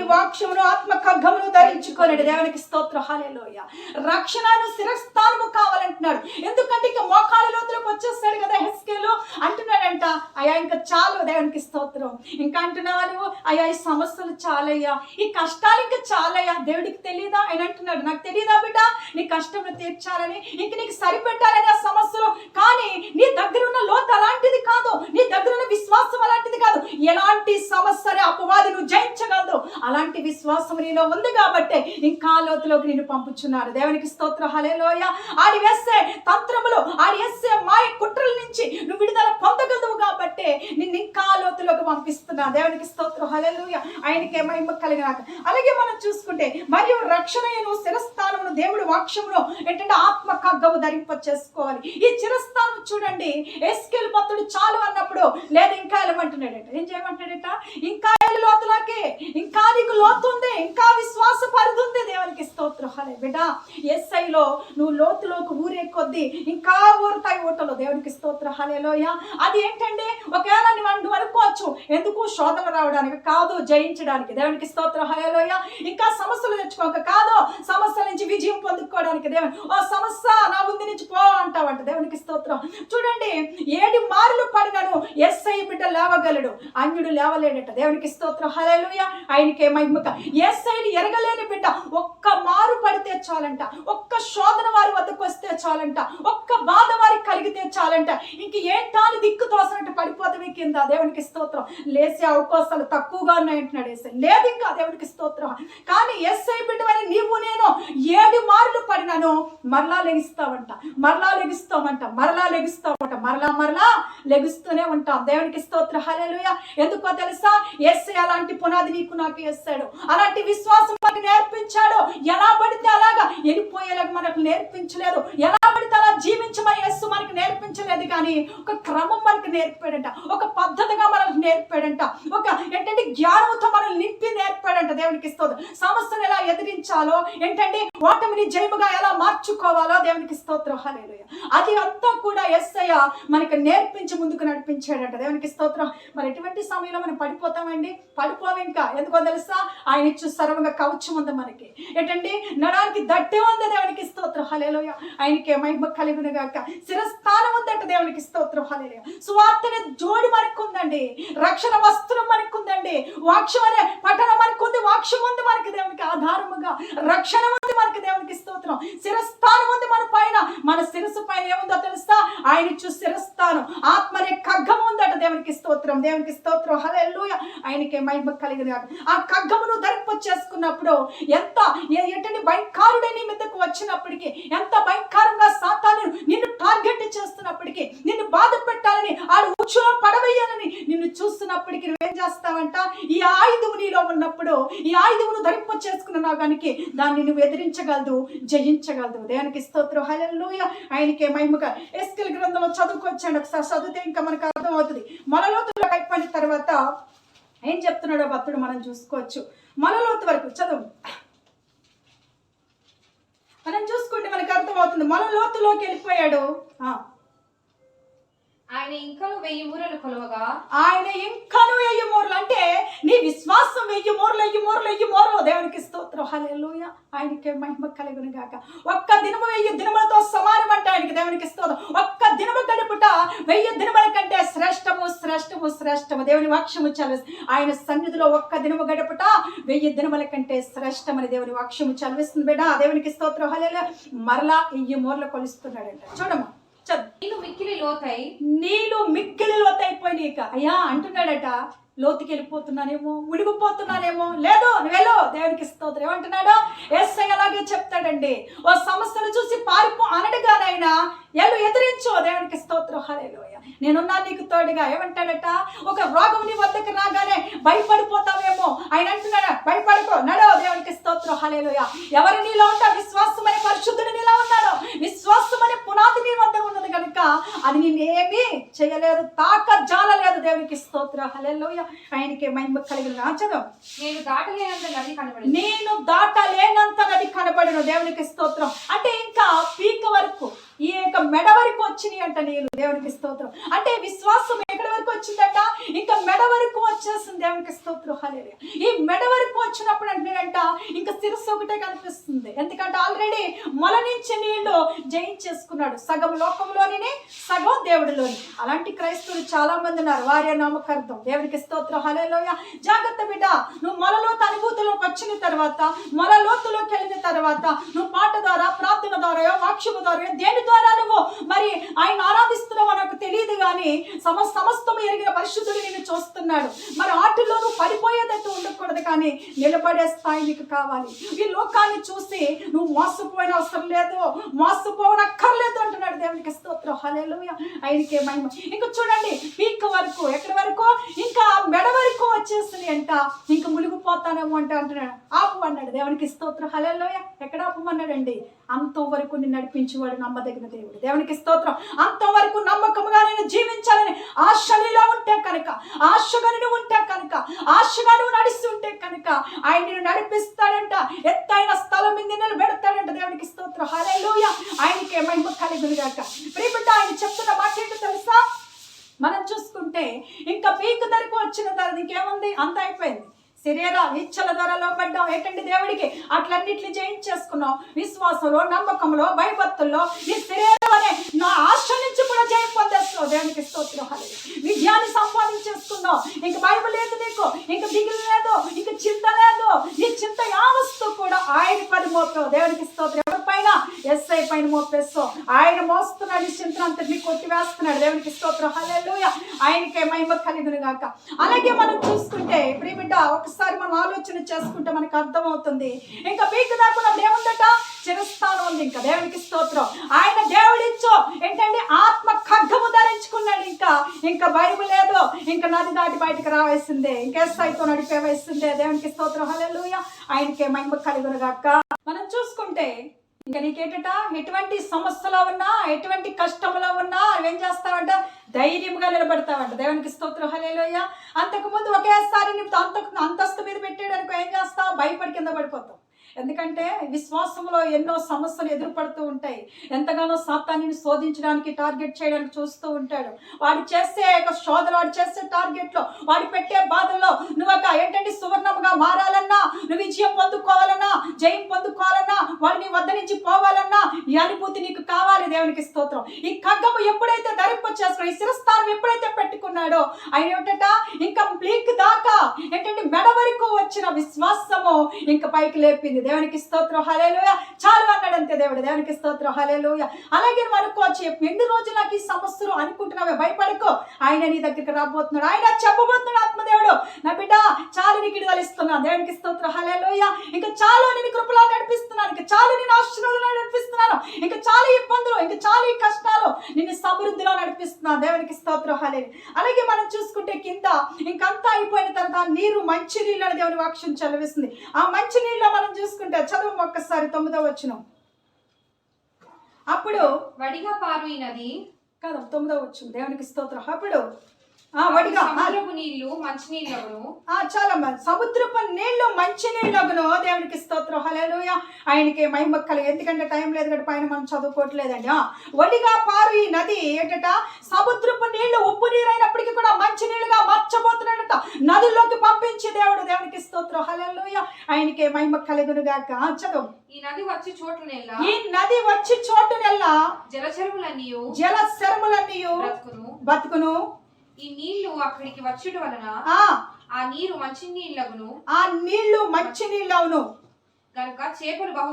వాక్యమును ఆత్మ ఖడ్గమును ధరించుకోనండి. దేవునికి స్తోత్రం, హల్లెలూయా. రక్షణను శిరస్థానము కావాలంటున్నాడు. ఎందుకంటే ఇంకా మోకాళ్ళ లోతులకు వచ్చేస్తాడు కదా హెస్కేలు. అంటున్నాడంట, అయ్యా ఇంకా చాలు. దేవునికి స్తోత్రం. ఇంకా అంటున్నావా నువ్వు, అయ్యా ఈ సమస్యలు చాలయ్యా, ఈ కష్టాలు ఇంకా చాలయ్యా. దేవుడికి తెలియదా? ఆయన అంటున్నాడు, నాకు తెలియదా బిడ్డ నీ కష్టంలో తీర్చాలని, ఇంక నీకు సరిపెట్టాలని ఆ సమస్యలు. కానీ నీ దగ్గర ఉన్న లోతు అలాంటిది కాదు, నీ దగ్గర ఉన్న విశ్వాసం అలాంటిది కాదు. ఎలాంటి సమస్య అపవాది నువ్వు జయించగలదు, అలాంటి విశ్వాసం నీలో ఉంది కాబట్టి ఇంకా లోతులోకి నిన్ను పంపుచున్నాడు. దేవునికి స్తోత్రం, హల్లెలూయా. ఆడి వేసే తంత్రములు, ఆడి వేసే మాయ కుట్రల నుంచి నువ్వు విడుదల పొందగలవు కాబట్టి నిన్ను ఇంకా లోతులోకి పంపిస్తున్నా. దేవునికి స్తోత్రం, హల్లెలూయా. ఆయనకే మహిమ కలిగినాక. అలాగే మనం చూసుకుంటే మరియు రక్షణను శిరస్థానమును దేవుడి వాక్యమును ఏంటంటే ఆత్మ ఖడ్గము ధరింప చేసుకోవాలి. ఈ శిరస్థానం చూడండి, ఎస్కేలు భక్తుడు చాలు అన్నప్పుడు లేదు ఇంకా వెళ్ళమంటున్నాడట. ఏం చేయమంటున్నాడట? ఇంకా లోతులోకి, ఇంకా నీకు లోతు ఉంది, ఇంకా విశ్వాస పరిధి ఉంది. దేవునికి స్తోత్రం, హల్లెలూయా. బిడ్డ యేసయ్యలో నువ్వు లోతులోకి ఊరే కొద్దీ ఇంకా ఊరుతాయి ఊటలో. దేవునికి స్తోత్రం, హల్లెలూయా. అది ఏంటంటే ఒకవేళ నువ్వు అనుకోవచ్చు, ఎందుకు శోధన రావడానికి కాదు, జయించడానికి. దేవునికి స్తోత్రం, హల్లెలూయా. ఇంకా సమస్యలు తెచ్చుకోక కాదు, సమస్యల నుంచి విజయం పొందుకోవడానికి. దేవుని ఓ సమస్య నా ముందు నుంచి పో అంటావంట. దేవునికి స్తోత్రం. చూడండి, 7 మార్లు పడినను యేసయ్య బిడ్డ లేవగలడు, అన్యుడు లేవలేడట. దేవునికి స్తోత్రం, హల్లెలూయా. ఆయనకే మహిమక. యేసయ్యని ఎరగలేని బిడ్డ ఒక్క మారు పడితే చాలంట, ఒక్క శోధన వారి వద్దకు వస్తే చాలంట, ఒక్క బాధ వారికి కలిగితే చాలంట, ఇంక ఏంటాని దిక్కు తోసినట్టు పడిపోతామే కింద. దేవునికి స్తోత్రం. లేసే అవకాశాలు తక్కువగా ఉన్నాయంటున్నాడు యేసయ్య. లేదు ఇంకా. దేవునికి స్తోత్రం. కానీ యేసయ్య బిడ్డవని నీవు నేను 7 మార్లు పడినాను మరలా లెగిస్తావంట, మరలా లెగిస్తామంట, మరలా లెగిస్తామంట, మరలా లెగుస్తూనే ఉంటాం. దేవునికి స్తోత్రం, హల్లెలూయా. ఎందుకో తెలుసా? యేసయ్య అలాంటి పునాది నీకు నాకు వేస్తాడు, అలాంటి విశ్వాసం మనకు నేర్పించాడు. ఎలా పడితే అలాగా వెళ్ళిపోయేలాగా మనకు నేర్పించలేదు, ఎలా పడితే అలా జీవించమని యేసు మనకు నేర్పించలేదు. కానీ ఒక క్రమం మనకు నేర్పాడంట, ఒక పద్ధతిగా మనకు నేర్పాడంట, ఒక ఏంటంటే జ్ఞానంతో మనల్ని నింపి నేర్పాడంట. దేవునికి స్తోత్రం. సమస్యను ఎలా ఎదిరించాలో ఏంటంటే ఓటమిని జయముగా ఎలా మార్చుకోవాలో దేవునికి స్తోత్రం. హల్లెలూయా. అది అంతా కూడా యేసయ్య మనకు నేర్పించి ముందుకు నడిపించాడట. దేవునికి స్తోత్రం. మరి ఎటువంటి సమయంలో మనం పడిపోతామండి? పడిపోము ఇంకా. ఎందుకో తెలుసా? ఆయన ఇచ్చు సర్వంగా కవచం ఉంది మనకి. ఏంటంటే నడానికి దట్టే ఉంది. దేవునికి స్తోత్రం. హల్లెలూయా. ఆయనకే మహిమ కలుగును గాక. శిరస్థానం ఉందట. దేవునికి స్తోత్రం. హల్లెలూయా. సువార్తనే జోడి మనకు ఉందండి. రక్షణ వస్త్రం మనకు ఉందండి. వాక్యం అనే పఠనం మనకు ఉంది. వాక్యం ఉంది మనకి. దేవునికి ఆధారముగా రక్షణ ఉంది మనకి. దేవునికి స్తోత్రం. శిరస్థానం ఉంది మన పైన. మన శిరస్సు పైన ఏముందో తెలుసా? ఆయన ఇచ్చు శిరస్థానం ఆత్మనే ఖడ్గం ఉందట. దేవునికి స్తోత్రం. దేవునికి స్తోత్రం. హల్లెలూయా. ఆయనకే మహిమ కలిగిన ఆ ఖడ్గమును ధరింప చేసుకున్నప్పుడు ఎంత ఎటువంటి భయంకరుడే నీ మీదకు వచ్చినప్పటికీ, ఎంత భయంకరంగా సాతాను నిన్ను టార్గెట్ చేస్తున్నప్పటికీ, నిన్ను బాధ పెట్టాలని ఆడు ఉచ్చులో పడవేయాలని నిన్ను చూస్తున్నప్పటికీ నువ్వేం చేస్తావంట? ఈ ఆయుధము నీలో ఉన్నప్పుడు ఈ ఆయుధమును ధరింప చేసుకున్నావు కనుక దాన్ని నువ్వు ఎదిరించగలదు, జయించగలదు. దేవునికి స్తోత్రం. హల్లెలూయా. ఆయనకే మహిమగా. ఎస్కేల్ గ్రంథంలో చదువుకొచ్చాడు. ఒకసారి చదివితే ఇంకా మనకు అర్థం అవుతుంది. మనలోతులో అయిపోయిన తర్వాత ఏం చెప్తున్నాడో భక్తుడు మనం చూసుకోవచ్చు. మనలోతు వరకు చదువు మనం చూసుకుంటే మనకు అర్థం అవుతుంది. మనలోతులోకి వెళ్ళిపోయాడు. ఆయన ఇంకను 1000 మూరలు కొలవగా, ఆయన ఇంకను 1000 మూరలు అంటే నీ విశ్వాసం 1000 మూరలు. దేవునికి స్తోత్రం. హల్లెలూయా. ఆయనకే మహిమ కలుగును గాక. ఒక్క దినము 1000 దినములతో సమానం అంటే ఆయనకి. దేవునికి స్తోత్రం. ఒక్క దినము గడుపుట 1000 దినముల కంటే శ్రేష్టము. దేవుని వాక్యము చదివిస్తుంది. ఆయన సన్నిధిలో ఒక్క దినము గడుపుట 1000 దినముల కంటే శ్రేష్టమని దేవుని వాక్యము చదివిస్తుంది. బిడ్డ దేవునికి స్తోత్రం. హల్లెలూయా. మరలా 1000 మూరలు కొలుస్తున్నాడంట. చూడమ్మా. నీళ్ళు మిక్కిలి లోతైపోయి అయ్యా అంటున్నాడట. లోతుకి వెళ్ళిపోతున్నానేమో, మునిగిపోతున్నానేమో. లేదు, నువ్వెళ్ళు. దేవునికి స్తోత్రం. ఏమంటున్నాడు? యేసయ్య అలాగే చెప్తాడండి. ఓ సమస్యను చూసి పారిపో అనడుగానైనా ఎల్లు, ఎదిరించు. దేవునికి స్తోత్రం. హల్లెలూయా. నేనున్నా నీకు తోడుగా. ఏమంటాడట? ఒక రోగం నీ వద్దకు రాగానే భయపడిపోతావేమో. ఆయన అంటున్నాడు, భయపడిపో, నడో. దేవునికి స్తోత్రం. హల్లెలూయా. ఎవరు నీలో ఉంటా? విశ్వాసం అనే పరిశుద్ధుడు నీలో ఉన్నాడు. విశ్వాసం అనే పునాది నీ వద్ద ఉన్నది కనుక అది నేనేమీ చేయలేదు, తాక జాలలేదు. దేవునికి స్తోత్రం. హల్లెలూయా. ఆయనకే మహిమ కలిగిన. చదువు. నేను దాటలేనంత నది కనబడును. దేవునికి స్తోత్రం. అంటే ఇంకా పీక వరకు, ఈ యొక్క మెడ వరకు వచ్చినాయి అంట నీళ్ళు. దేవునికి స్తోత్రం. అంటే విశ్వాసం ఎక్కడి వరకు వచ్చిందట? ఇంకా మెడ వరకు వచ్చేస్తుంది. దేవునికి స్తోత్రం. హల్లెలూయా. ఈ మెడ వరకు వచ్చినప్పుడు అంటేనంట ఇంకా శిరస్సు ఒకటే కనిపిస్తుంది. ఎందుకంటే ఆల్రెడీ మొల నుంచి నీళ్లు జయించేసుకున్నాడు. సగం లోకంలోని, సగం దేవుడిలోని. అలాంటి క్రైస్తవులు చాలా మంది ఉన్నారు. వారి నామకార్థం. దేవునికి స్తోత్రం. హల్లెలూయా. జాగ్రత్త బిడ్డ. నువ్వు మొలలోతు అనుభూతిలోకి వచ్చిన తర్వాత, మొలలోతులోకి వెళ్ళిన తర్వాత, నువ్వు పాట ద్వారా, ప్రార్థన ద్వారా, వాక్యము ద్వారా, దేని ద్వారా నువ్వు మరి ఆయన ఆరాధిస్తున్నావు నాకు తెలియదు కానీ సమస్తము ఎరిగిన పరిశుద్ధుడు నిన్ను చూస్తున్నాడు. మరి ఆటల్లో నువ్వు పడిపోయేదట్టు ఉండకూడదు, కానీ నిలబడే స్థాయి నీకు కావాలి. ఈ లోకాన్ని చూసి నువ్వు మోసపోయిన అవసరం లేదు, మోసపోవనక్కర్లేదు అంటున్నాడు. దేవునికి స్తోత్రం. హల్లెలూయా. ఆయనకే మహిమ. ఇంకా చూడండి, పీక్ వరకు, ఎక్కడి వరకు? ఇంకా మెడ వరకు వచ్చేస్తుంది అంట. ఇంకా మునిగిపోతానేమో అంటున్నాడు. ఆపు అన్నాడు. దేవునికి స్తోత్రం. హల్లెలూయా. ఎక్కడ ఆపమన్నాడండి? అంతవరకు నిన్ను నడిపించేవాడు నమ్మదగిన దేవుడు. దేవునికి స్తోత్రం. అంతవరకు నమ్మకముగా నేను జీవించాలని ఆశ నీలో ఉంటే కనుక, ఆశగా నువ్వు ఉంటే కనుక, ఆశగా నువ్వు నడుస్తుంటే కనుక ఆయన నిన్ను నడిపిస్తాడంట. ఎత్తైన స్థలం మీద నిలబెడతాడంట. దేవునికి స్తోత్రం. హల్లెలూయా. ఆయనకే మహిమ కలుగును గాక. ప్రియబిడ్డ, ఆయన చెప్తున్న మాట ఏంటో తెలుసా? మనం చూసుకుంటే ఇంకా పీకు ధరకు వచ్చిన తర్వాత ఇంకేముంది? అంత అయిపోయింది. శరీర ఇచ్చల ద్వారా లోపడ్డాం. ఏంటంటే దేవుడికి అట్లన్నిటిని జయించేసుకున్నాం. విశ్వాసంలో, నమ్మకంలో, భయభక్తుల్లో నీ శరీరం అనే నా ఆశ నుంచి కూడా జయం పొందేస్తున్నావు. దేవునికి స్తోత్రం. హల్లెలూయా. విజయాన్ని సంపాదించేసుకున్నావు. ఇంక భయం లేదు నీకు, ఇంక దిగులు లేదు, ఇంక చింత లేదు. నీ చింత యావస్తు కూడా ఆయన పని మోపావు. దేవునికి స్తోత్రం. ఎవరిపైన? యేసయ్య పైన మోపేస్తావు. ఆయన మోస్తున్నాడు. ఈ చింతను అంతటిని కొట్టివేస్తున్నాడు. దేవునికి స్తోత్రం. హల్లెలూయా. ఆయనకే మహిమ కలుగును గాక. అలాగే మనం చూసుకుంటే ప్రియబిడ్డ, ఒకసారి మనం ఆలోచన చేసుకుంటే మనకు అర్థమవుతుంది. ఇంకా పీకు దాకున్నప్పుడు ఏముందట? చిరస్థానం ఉంది. ఇంకా దేవునికి స్తోత్రం. ఆయన దేవుడిచ్చో ఏంటంటే ఆత్మ ఖడ్గము ధరించుకున్నాడు. ఇంకా భయం లేదు. ఇంకా నది దాటి బయటకు రావేసిందే. ఇంకేస్తాయితో నడిపేవేసిందే. దేవునికి స్తోత్రం. హల్లెలూయా. ఆయనకే మహిమ కలుగును గాక. మనం చూసుకుంటే ఇంకా నీకేటట? ఎటువంటి సమస్యలో ఉన్నా, ఎటువంటి కష్టంలో ఉన్నా నువ్వేం చేస్తావంట? ధైర్యంగా నిలబడతావంట. దేవునికి స్తోత్రం. హల్లెలూయా. అంతకుముందు ఒకేసారి అంతస్తు మీద పెట్టాడు అనుకో, ఏం చేస్తావు? భయపడి కింద పడిపోతాం. ఎందుకంటే విశ్వాసంలో ఎన్నో సమస్యలు ఎదురుపడుతూ ఉంటాయి. ఎంతగానో సాతానుని శోధించడానికి, టార్గెట్ చేయడానికి చూస్తూ ఉంటాడు. వాడు చేసే శోధన, వాడు చేసే టార్గెట్లో, వాడు పెట్టే బాధల్లో నువ్వు ఒక ఏంటంటే సువర్ణముగా మారాలన్నా, నువ్వు విజయం పొందుకోవాలన్నా, జయం పొందుకోవాలన్నా, వాడు నీ వద్ద నుంచి పోవాలన్నా ఈ అనుభూతి నీకు కావాలి. దేవునికి స్తోత్రం. ఈ ఖడ్గము ఎప్పుడైతే ధరింపచేసుకున్నాడో, ఈ శిరస్థానం ఎప్పుడైతే పెట్టుకున్నాడో, ఆయన ఏమిటట ఇంకా బ్లీక్ దాకా ఏంటంటే మెడ వరకు వచ్చిన విశ్వాసము ఇంకా పైకి లేపింది. దేవునికి స్తోత్రం, హల్లెలూయా. చాలు అన్నాడు అంతే దేవుడు. దేవునికి స్తోత్రం, హల్లెలూయా. అలాగే నువ్వు అనుకోవచ్చు, ఎన్ని రోజులు నాకు ఈ సమస్యలు అనుకుంటున్నావే, భయపడుకో, ఆయన నీ దగ్గరికి రాబోతున్నాడు. ఆయన చెప్పబోతున్నాడు, ఆత్మదేవుడు, నా బిడ్డ చాలు నీకు విడుదలిస్తున్నాను. దేవునికి స్తోత్రం, హల్లెలూయా. ఇంకా చాలు నేను కృపలో నడిపిస్తున్నాను, ఇంకా చాలు నేను ఆశీర్వాదంలో నడిపిస్తున్నాను, ఇంకా చాలు ఇబ్బందులు, ఇంకా చాలు ఈ కష్టాలు, నిన్ను సమృద్ధిలో నడిపిస్తున్నాను. దేవునికి స్తోత్రం, హల్లెలూయా. అలాగే మనం చూసుకుంటే కింద ఇంకంతా అయిపోయిన తర్వాత నీరు, మంచి నీళ్ళు అని దేవుని వాక్యం చదివిస్తుంది. ఆ మంచి నీళ్ళు మనం చూసుకుంటే చదువు ఒక్కసారి 9వ వచనం. అప్పుడు వడిగా పారు ఈ నది కదా 9వ వచనం. దేవునికి స్తోత్రం. అప్పుడు వడిగా సముద్రపు నీళ్లు మంచి నీళ్ళగును. చాలా మంది సముద్రపు నీళ్లు మంచి నీళ్ళగును. దేవునికి స్తోత్రం, హల్లెలూయా. ఆయనకి మహిమ కలుగు. ఎందుకంటే టైం లేదు కాబట్టి పైన మనం చదువుకోవట్లేదండి. వడిగా పారు ఈ నది ఏంటట, సముద్రపు నీళ్లు ఉప్పు నీరు అయినప్పటికీ కూడా మంచి నీళ్ళుగా మార్చబోతున్నాడట. నదిలోకి పంపించి దేవుడు. దేవునికి స్తోత్రం, హల్లెలూయా. ఆయనకి మహిమ కలుగును గాక. చదువు. ఈ నది వచ్చి చోటునెల్లా, ఈ నది వచ్చి చోటునెల్లా జలచరములన్నీ బతుకును. ఈ నీళ్లు అక్కడికి వచ్చుట వలన ఆ నీరు మంచి నీళ్ళగును. ఆ నీళ్లు మంచి నీళ్ళవును గనుక చేపలు బహు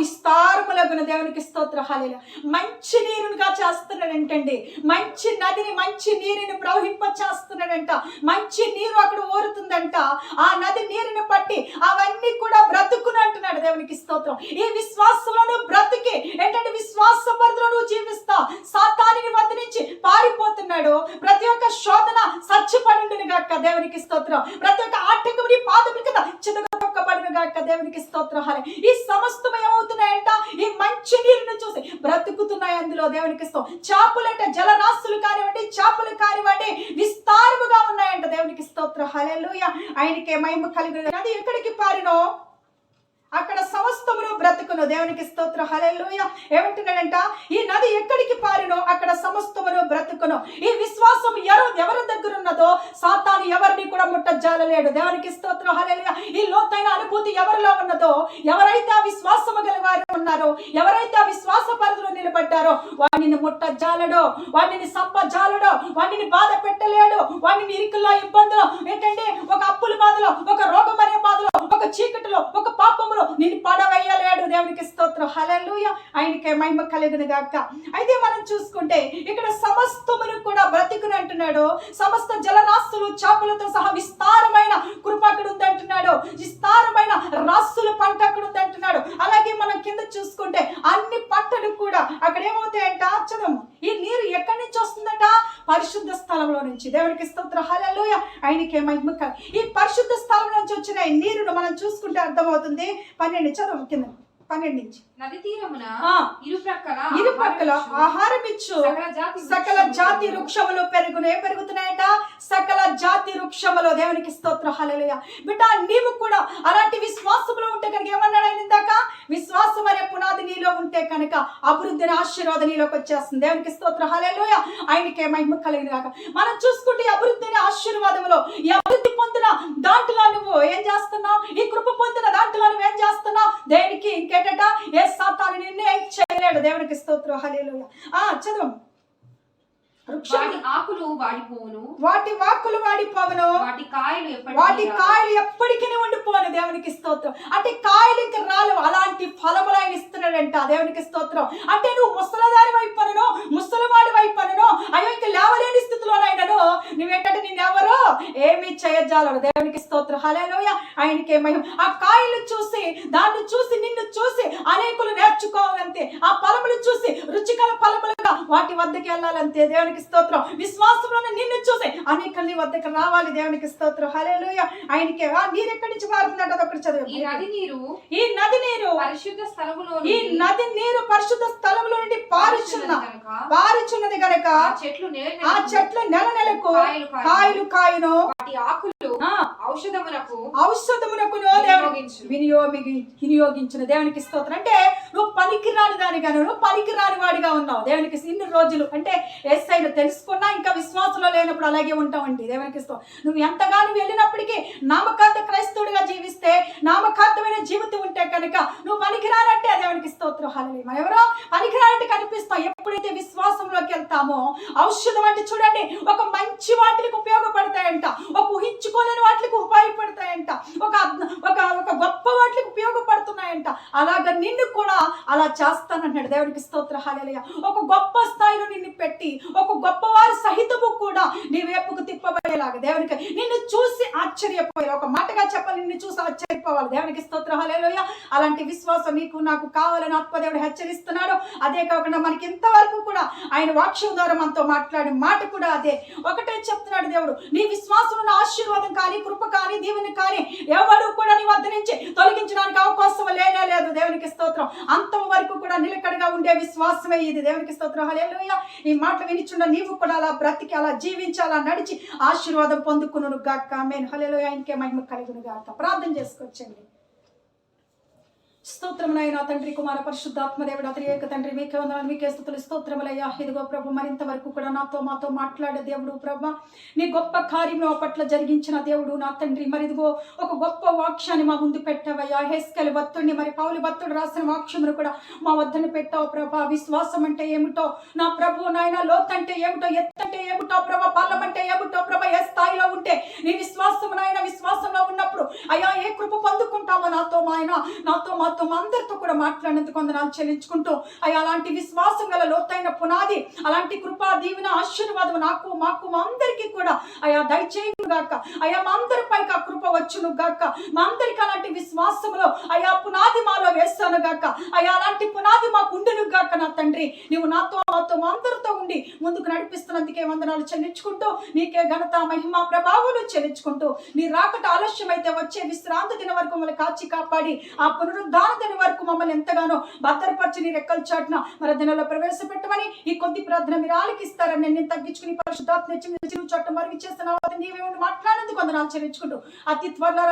విస్తారములగును. దేవునికి స్తోత్రం, హల్లెలూయా. మంచి నీరుగా చేస్తున్నాడంటండి. మంచి నదిని, మంచి నీరుని ప్రవహింప చేస్తున్నాడంట. మంచి నీరు అక్కడ ఊరుతుందంట. ఆ నది నీరుని పట్టి అవన్నీ కూడా బ్రతుకును అంటున్నాడు. దేవునికి స్తోత్రం. ఈ విశ్వాసంలో బ్రతికి ఏంటంటే విశ్వాస పరిధిలో జీవిస్తావు. సాతానుని వద్ద నుంచి పారిపోతున్నాడు. ప్రతి ఒక్క శోధన సచ్చిపడిండును గాక. దేవునికి స్తోత్రం. ప్రతి ఒక్క ఆటంకం నీ పాదముల కింద చితగొట్టబడును గాక. దేవునికి స్తోత్రం, హల్లెలూయా. ఈ సమస్తం ఏమవుతున్నాయంట, ఈ మంచి నీరుని చూసి బ్రతుకుతున్నాయి అందులో. దేవునికి స్తోత్రం. చేపలంటే జలరాశులు కానివ్వండి, చేపలు కానివ్వండి విస్తారముగా ఉన్నాయంట. దేవునికి స్తోత్రం, హల్లెలూయా. ఆయనకే మహిమ కలుగును. అది ఎక్కడికి పారినో అక్కడ సమస్తమును బ్రతుకును. దేవునికి స్తోత్రం, హల్లెలూయా. ఏమంటున్నాడంట, ఈ నది ఎక్కడికి పారినో అక్కడ సమస్తమును బ్రతుకును. ఈ విశ్వాసం ఎవరి దగ్గర ఉన్నదో సాతాను ఎవరిని కూడా ముట్టజాలలేడు. దేవునికి స్తోత్రం, హల్లెలూయా. ఈ లోతైన అనుభూతి ఎవరిలో ఉన్నదో, ఎవరైతే ఆ విశ్వాసము గల వారు ఉన్నారో, ఎవరైతే ఆ విశ్వాస పరిధిలో నిలబడ్డారో వాడిని ముట్టజాలడో, వాడిని సంపజాలడో, వాడిని బాధ పెట్టలేడు. వాడిని ఇరుకుల్లో, ఇబ్బందులు ఏంటంటే ఒక అప్పుల బాధలో, ఒక రోగం అనే బాధలో, ఒక చీకటిలో, ఒక పాపములో నిన్ను పడవేయలేడు. దేవునికి స్తోత్రం, హల్లెలూయా. ఆయనకే మహిమ కలుగును గాక. అయితే మనం చూసుకుంటే ఇక్కడ సమస్తమును కూడా బ్రతికును అంటున్నాడు. సమస్త జలరాశులు చేపలతో సహా విస్తారమైన కృప అక్కడ ఉంది అంటున్నాడు. విస్తారమైన రాశుల పంట అక్కడ ఉంది అంటున్నాడు. అలాగే మనం కింద చూసుకుంటే అన్ని పంటలు కూడా అక్కడ ఏమవుతాయంట. చదవము. ఈ నీరు ఎక్కడి నుంచి వస్తుందట, పరిశుద్ధ స్థలంలో నుంచి. దేవునికి స్తోత్రం, హల్లెలూయా. ఆయనకే మహిమ. ఈ పరిశుద్ధ స్థలం నుంచి వచ్చిన ఈ నీరును మనం చూసుకుంటే అర్థమవుతుంది. 12 చదువు కింద 12 నుంచి. నది తీరమున ఇరుప్రక్కల ఆహారం ఇచ్చు సకల జాతి వృక్షములు పెరుగును. ఏం పెరుగుతున్నాయట, సకల జాతి వృక్షములు. దేవునికి స్తోత్రం, హల్లెలూయా. బిడ్డ నీవు కూడా అలాంటి విశ్వాసములో ఉంటే కనుక ఏమన్నాడు ఆయన ఇందాక, విశ్వాసం అనే పునాది నీలో ఉంటే కనుక అభివృద్ధిని, ఆశీర్వాదం నీలోకి వచ్చేస్తుంది. దేవునికి స్తోత్రం, హల్లెలూయా. ఆయనకే మహిమ కలిగిన గాక. మనం చూసుకుంటే ఈ అభివృద్ధిని, ఆశీర్వాదములో ఈ అభివృద్ధి పొందిన దాంట్లో నువ్వు ఏం చేస్తున్నావు, ఈ కృప పొందిన దాంట్లో నువ్వు ఏం చేస్తున్నావు, దేనికి ఇంకేటట ఏ సాతాను నిన్ను ఏం చేయలేడు. దేవునికి స్తోత్రం, హల్లెలూయా. చదువు. వాటి ఆకులు వాడిపోవును, వాటి వాక్కులు వాడిపోవును, వాటి కాయలు ఎప్పటికీ ఉండిపోను. దేవునికి స్తోత్రం. అంటే కాయలు ఇంకా రాలు, అలాంటి ఫలములు ఆయన ఇస్తున్నాడంట. దేవునికి స్తోత్రం. అంటే నువ్వు ముసలదాని వైపునను, ముసలివాడి వైపునను, అయ్యో ఇంకా లేవలేని స్థితిలోనైనాను నువ్వేంటంటే నిన్నెవరో ఏమీ చేయజాలడు. దేవునికి స్తోత్రం, హల్లెలూయా. ఆయనకే మహిమ. ఆ కాయలు చూసి, దాన్ని చూసి, నిన్ను చూసి అనేకులు నేర్చుకోవాలంతే. ఆ ఫలములు చూసి రుచికర ఫలములుగా వాటి వద్దకు వెళ్ళాలంతే. దేవునికి స్తోత్రం. విశ్వాసంలోనే నిన్ను చూసి అనేకలు నీ వద్దకు రావాలి. దేవునికి స్తోత్రం, హల్లెలూయా. ఆయనకే. ఆ నీరు ఎక్కడి నుంచి మారుతుందంటే అదొకటి చదువు. ఈ నది నీరు పరిశుద్ధ స్థలములో, ఈ నది నీరు పరిశుద్ధ స్థలములో నుండి పారుచున్నది గనక ఆ చెట్లు నెల నెలకు కాయలు కాయును, వాటి ఆకులు ఔషధమునకు వినియోగించిన దేవునికి స్తోత్రం. అంటే నువ్వు పనికిరాని దానిగా, నువ్వు పనికిరాని వాడిగా ఉన్నావు. దేవునికి ఇన్ని రోజులు అంటే యేసయ్యను తెలుసుకున్నా ఇంకా విశ్వాసంలో లేనప్పుడు అలాగే ఉంటావండి. దేవునికి స్తోత్రం. నువ్వు ఎంతగానో వెళ్ళినప్పటికీ నామకార్థ క్రైస్తవుడిగా జీవిస్తే, నామకార్థమైన జీవితం ఉంటే కనుక నువ్వు పనికిరానంటే దేవునికి స్తోత్రం. హల్లెలూయా. మనం ఎవరో పనికిరానంటే కనిపిస్తాం. ఎప్పుడైతే విశ్వాసంలోకి వెళ్తామో, ఔషధం అంటే చూడండి, ఒక మంచి వాటికి ఉపయోగపడతాయంట, ఒక ఊహించుకోలేని వాటికి ఉపయోగపడతాయంట, ఒక ఒక గొప్ప వాటికి ఉపయోగపడుతున్నాయంట. అలాగ నిన్ను కూడా అలా చేస్తానంటాడు. దేవునికి స్తోత్రం. హల్లెలూయా. ఒక గొప్ప స్థాయిలో నిన్ను పెట్టి, ఒక గొప్పవారి సహితము కూడా నీ వైపుకు తిప్పబడేలాగా, దేవునికి నిన్ను చూసి ఆశ్చర్యపోయేలా, ఒక మాటగా చెప్పాలి, నిన్ను చూసి ఆశ్చర్యపోవాలి. దేవునికి స్తోత్రం. హల్లెలూయా. అలాంటి విశ్వాసం నీకు నాకు కావాలని ఆత్మదేవుడు హెచ్చరిస్తున్నాడు. అదే కాకుండా మనకి ఇంతవరకు కూడా ఆయన వాక్యం ద్వారా మనతో మాట్లాడే మాట కూడా అదే. ఒకటే చెప్తున్నాడు దేవుడు, నీ విశ్వాసంలో ఆశీర్వాదం కానీ, కృప కానీ, దీవెన కానీ ఎవడు కూడా నీ వద్ద నుంచి తొలగించడానికి అవకాశం లేనే లేదు. దేవునికి స్తోత్రం. అంతం వరకు కూడా నిలకడగా ఉండే విశ్వాసమే ఇది. దేవునికి స్తోత్రం. హల్లెలూయా. ఈ మాటలు వినిచున్న నీవు కూడా అలా బ్రతికి, అలా జీవించి, అలా నడిచి ఆశీర్వాదం పొందుకును గాక. ఆమేన్. హల్లెలూయా. ఆయనకే మహిమ కలుగును గాక. ప్రార్థన చేసుకొచ్చండి. స్తోత్రములైన తండ్రి, కుమార పరిశుద్ధాత్మ దేవుడు త్రియేక తండ్రి, మీకే వందనాలు, మీకే స్తుతులు, స్తోత్రములయ్యా. ఇదిగో ప్రభు, మరింత వరకు కూడా మాతో మాట్లాడే దేవుడు ప్రభు, నీ గొప్ప కార్యం మా పట్ల జరిగించిన దేవుడు నా తండ్రి. మరి ఇదిగో ఒక గొప్ప వాక్యాన్ని మా ముందు పెట్టావయ్యా. హెస్కేలు భక్తుడిని, మరి పౌలు భక్తుడు రాసిన వాక్యమును కూడా మా వద్దను పెట్టావు ప్రభా. విశ్వాసం అంటే ఏమిటో నా ప్రభు నాయన, లోతు అంటే ఏమిటో, ఎత్తు అంటే ఏమిటో ప్రభా, బలం అంటే ఏమిటో ప్రభా, ఏ స్థాయిలో ఉంటే నీ విశ్వాసం నాయన, విశ్వాసంలో ఉన్నప్పుడు అయ్యా ఏ కృప పొందుకుంటామో నాతో ఆయన, నాతో మాతో అందరితో కూడా మాట్లాడినందుకు వందనాలు చెల్లించుకుంటూ అయ్యా, అలాంటి విశ్వాసం గల లోతైన పునాది, అలాంటి కృపా దీవెన ఆశీర్వాదం నాకు మాకు మా అందరికీ కూడా అయ్యా దయచేయును గాక. అయ్యా మా అందరిపైకి ఆ కృప వచ్చును గాక. మా అందరికి అలాంటి విశ్వాసంలో అయ్యా పునాది మాలో వేస్తాను గాక. అయ్యా అలాంటి పునాది మాకు ఉండును గాక నా తండ్రి. నీవు నాతో మాతో మా అందరితో ఉండి ముందుకు నడిపిస్తున్నందుకే వందనాలు చెల్లించుకుంటూ, నీకే ఘనత మహిమ ప్రభావాలు చెల్లించుకుంటూ, నీ రాకట ఆలస్యమైతే వచ్చే విశ్రాంతి దిన వరకు మమ్మల్ని కాచి కాపాడి, ఆ పునరుద్ధాన దిన వరకు మమ్మల్ని ఎంతగానో భద్రపరిచి నీ రెక్కల చాటున మరి దినంలో ప్రవేశపెట్టమని ఈ కొద్ది ప్రార్థన మీరు ఆలకిస్తారని నేను తగ్గించుకుని పరిశుద్ధాత్మ చట్టం మరుగు చేస్తున్నావు. నీవేమో మాట్లాడేందుకు వందనాలు చెల్లించుకుంటూ అతి త్వరలో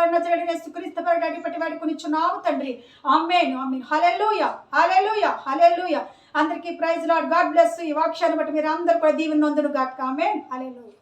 అడిపట్టి వాడుకునిచ్చున్నావు తండ్రి. ఆమేన్. ఆమేన్. హల్లెలూయా. హల్లెలూయా. హల్లెలూయా. అందరికీ ప్రైజ్ లార్డ్. God bless. ఈ వాక్యాన్ని బట్టి మీరు అందరూ కూడా దీవెన నొందును గాక. ఆమేన్. హల్లెలూయా.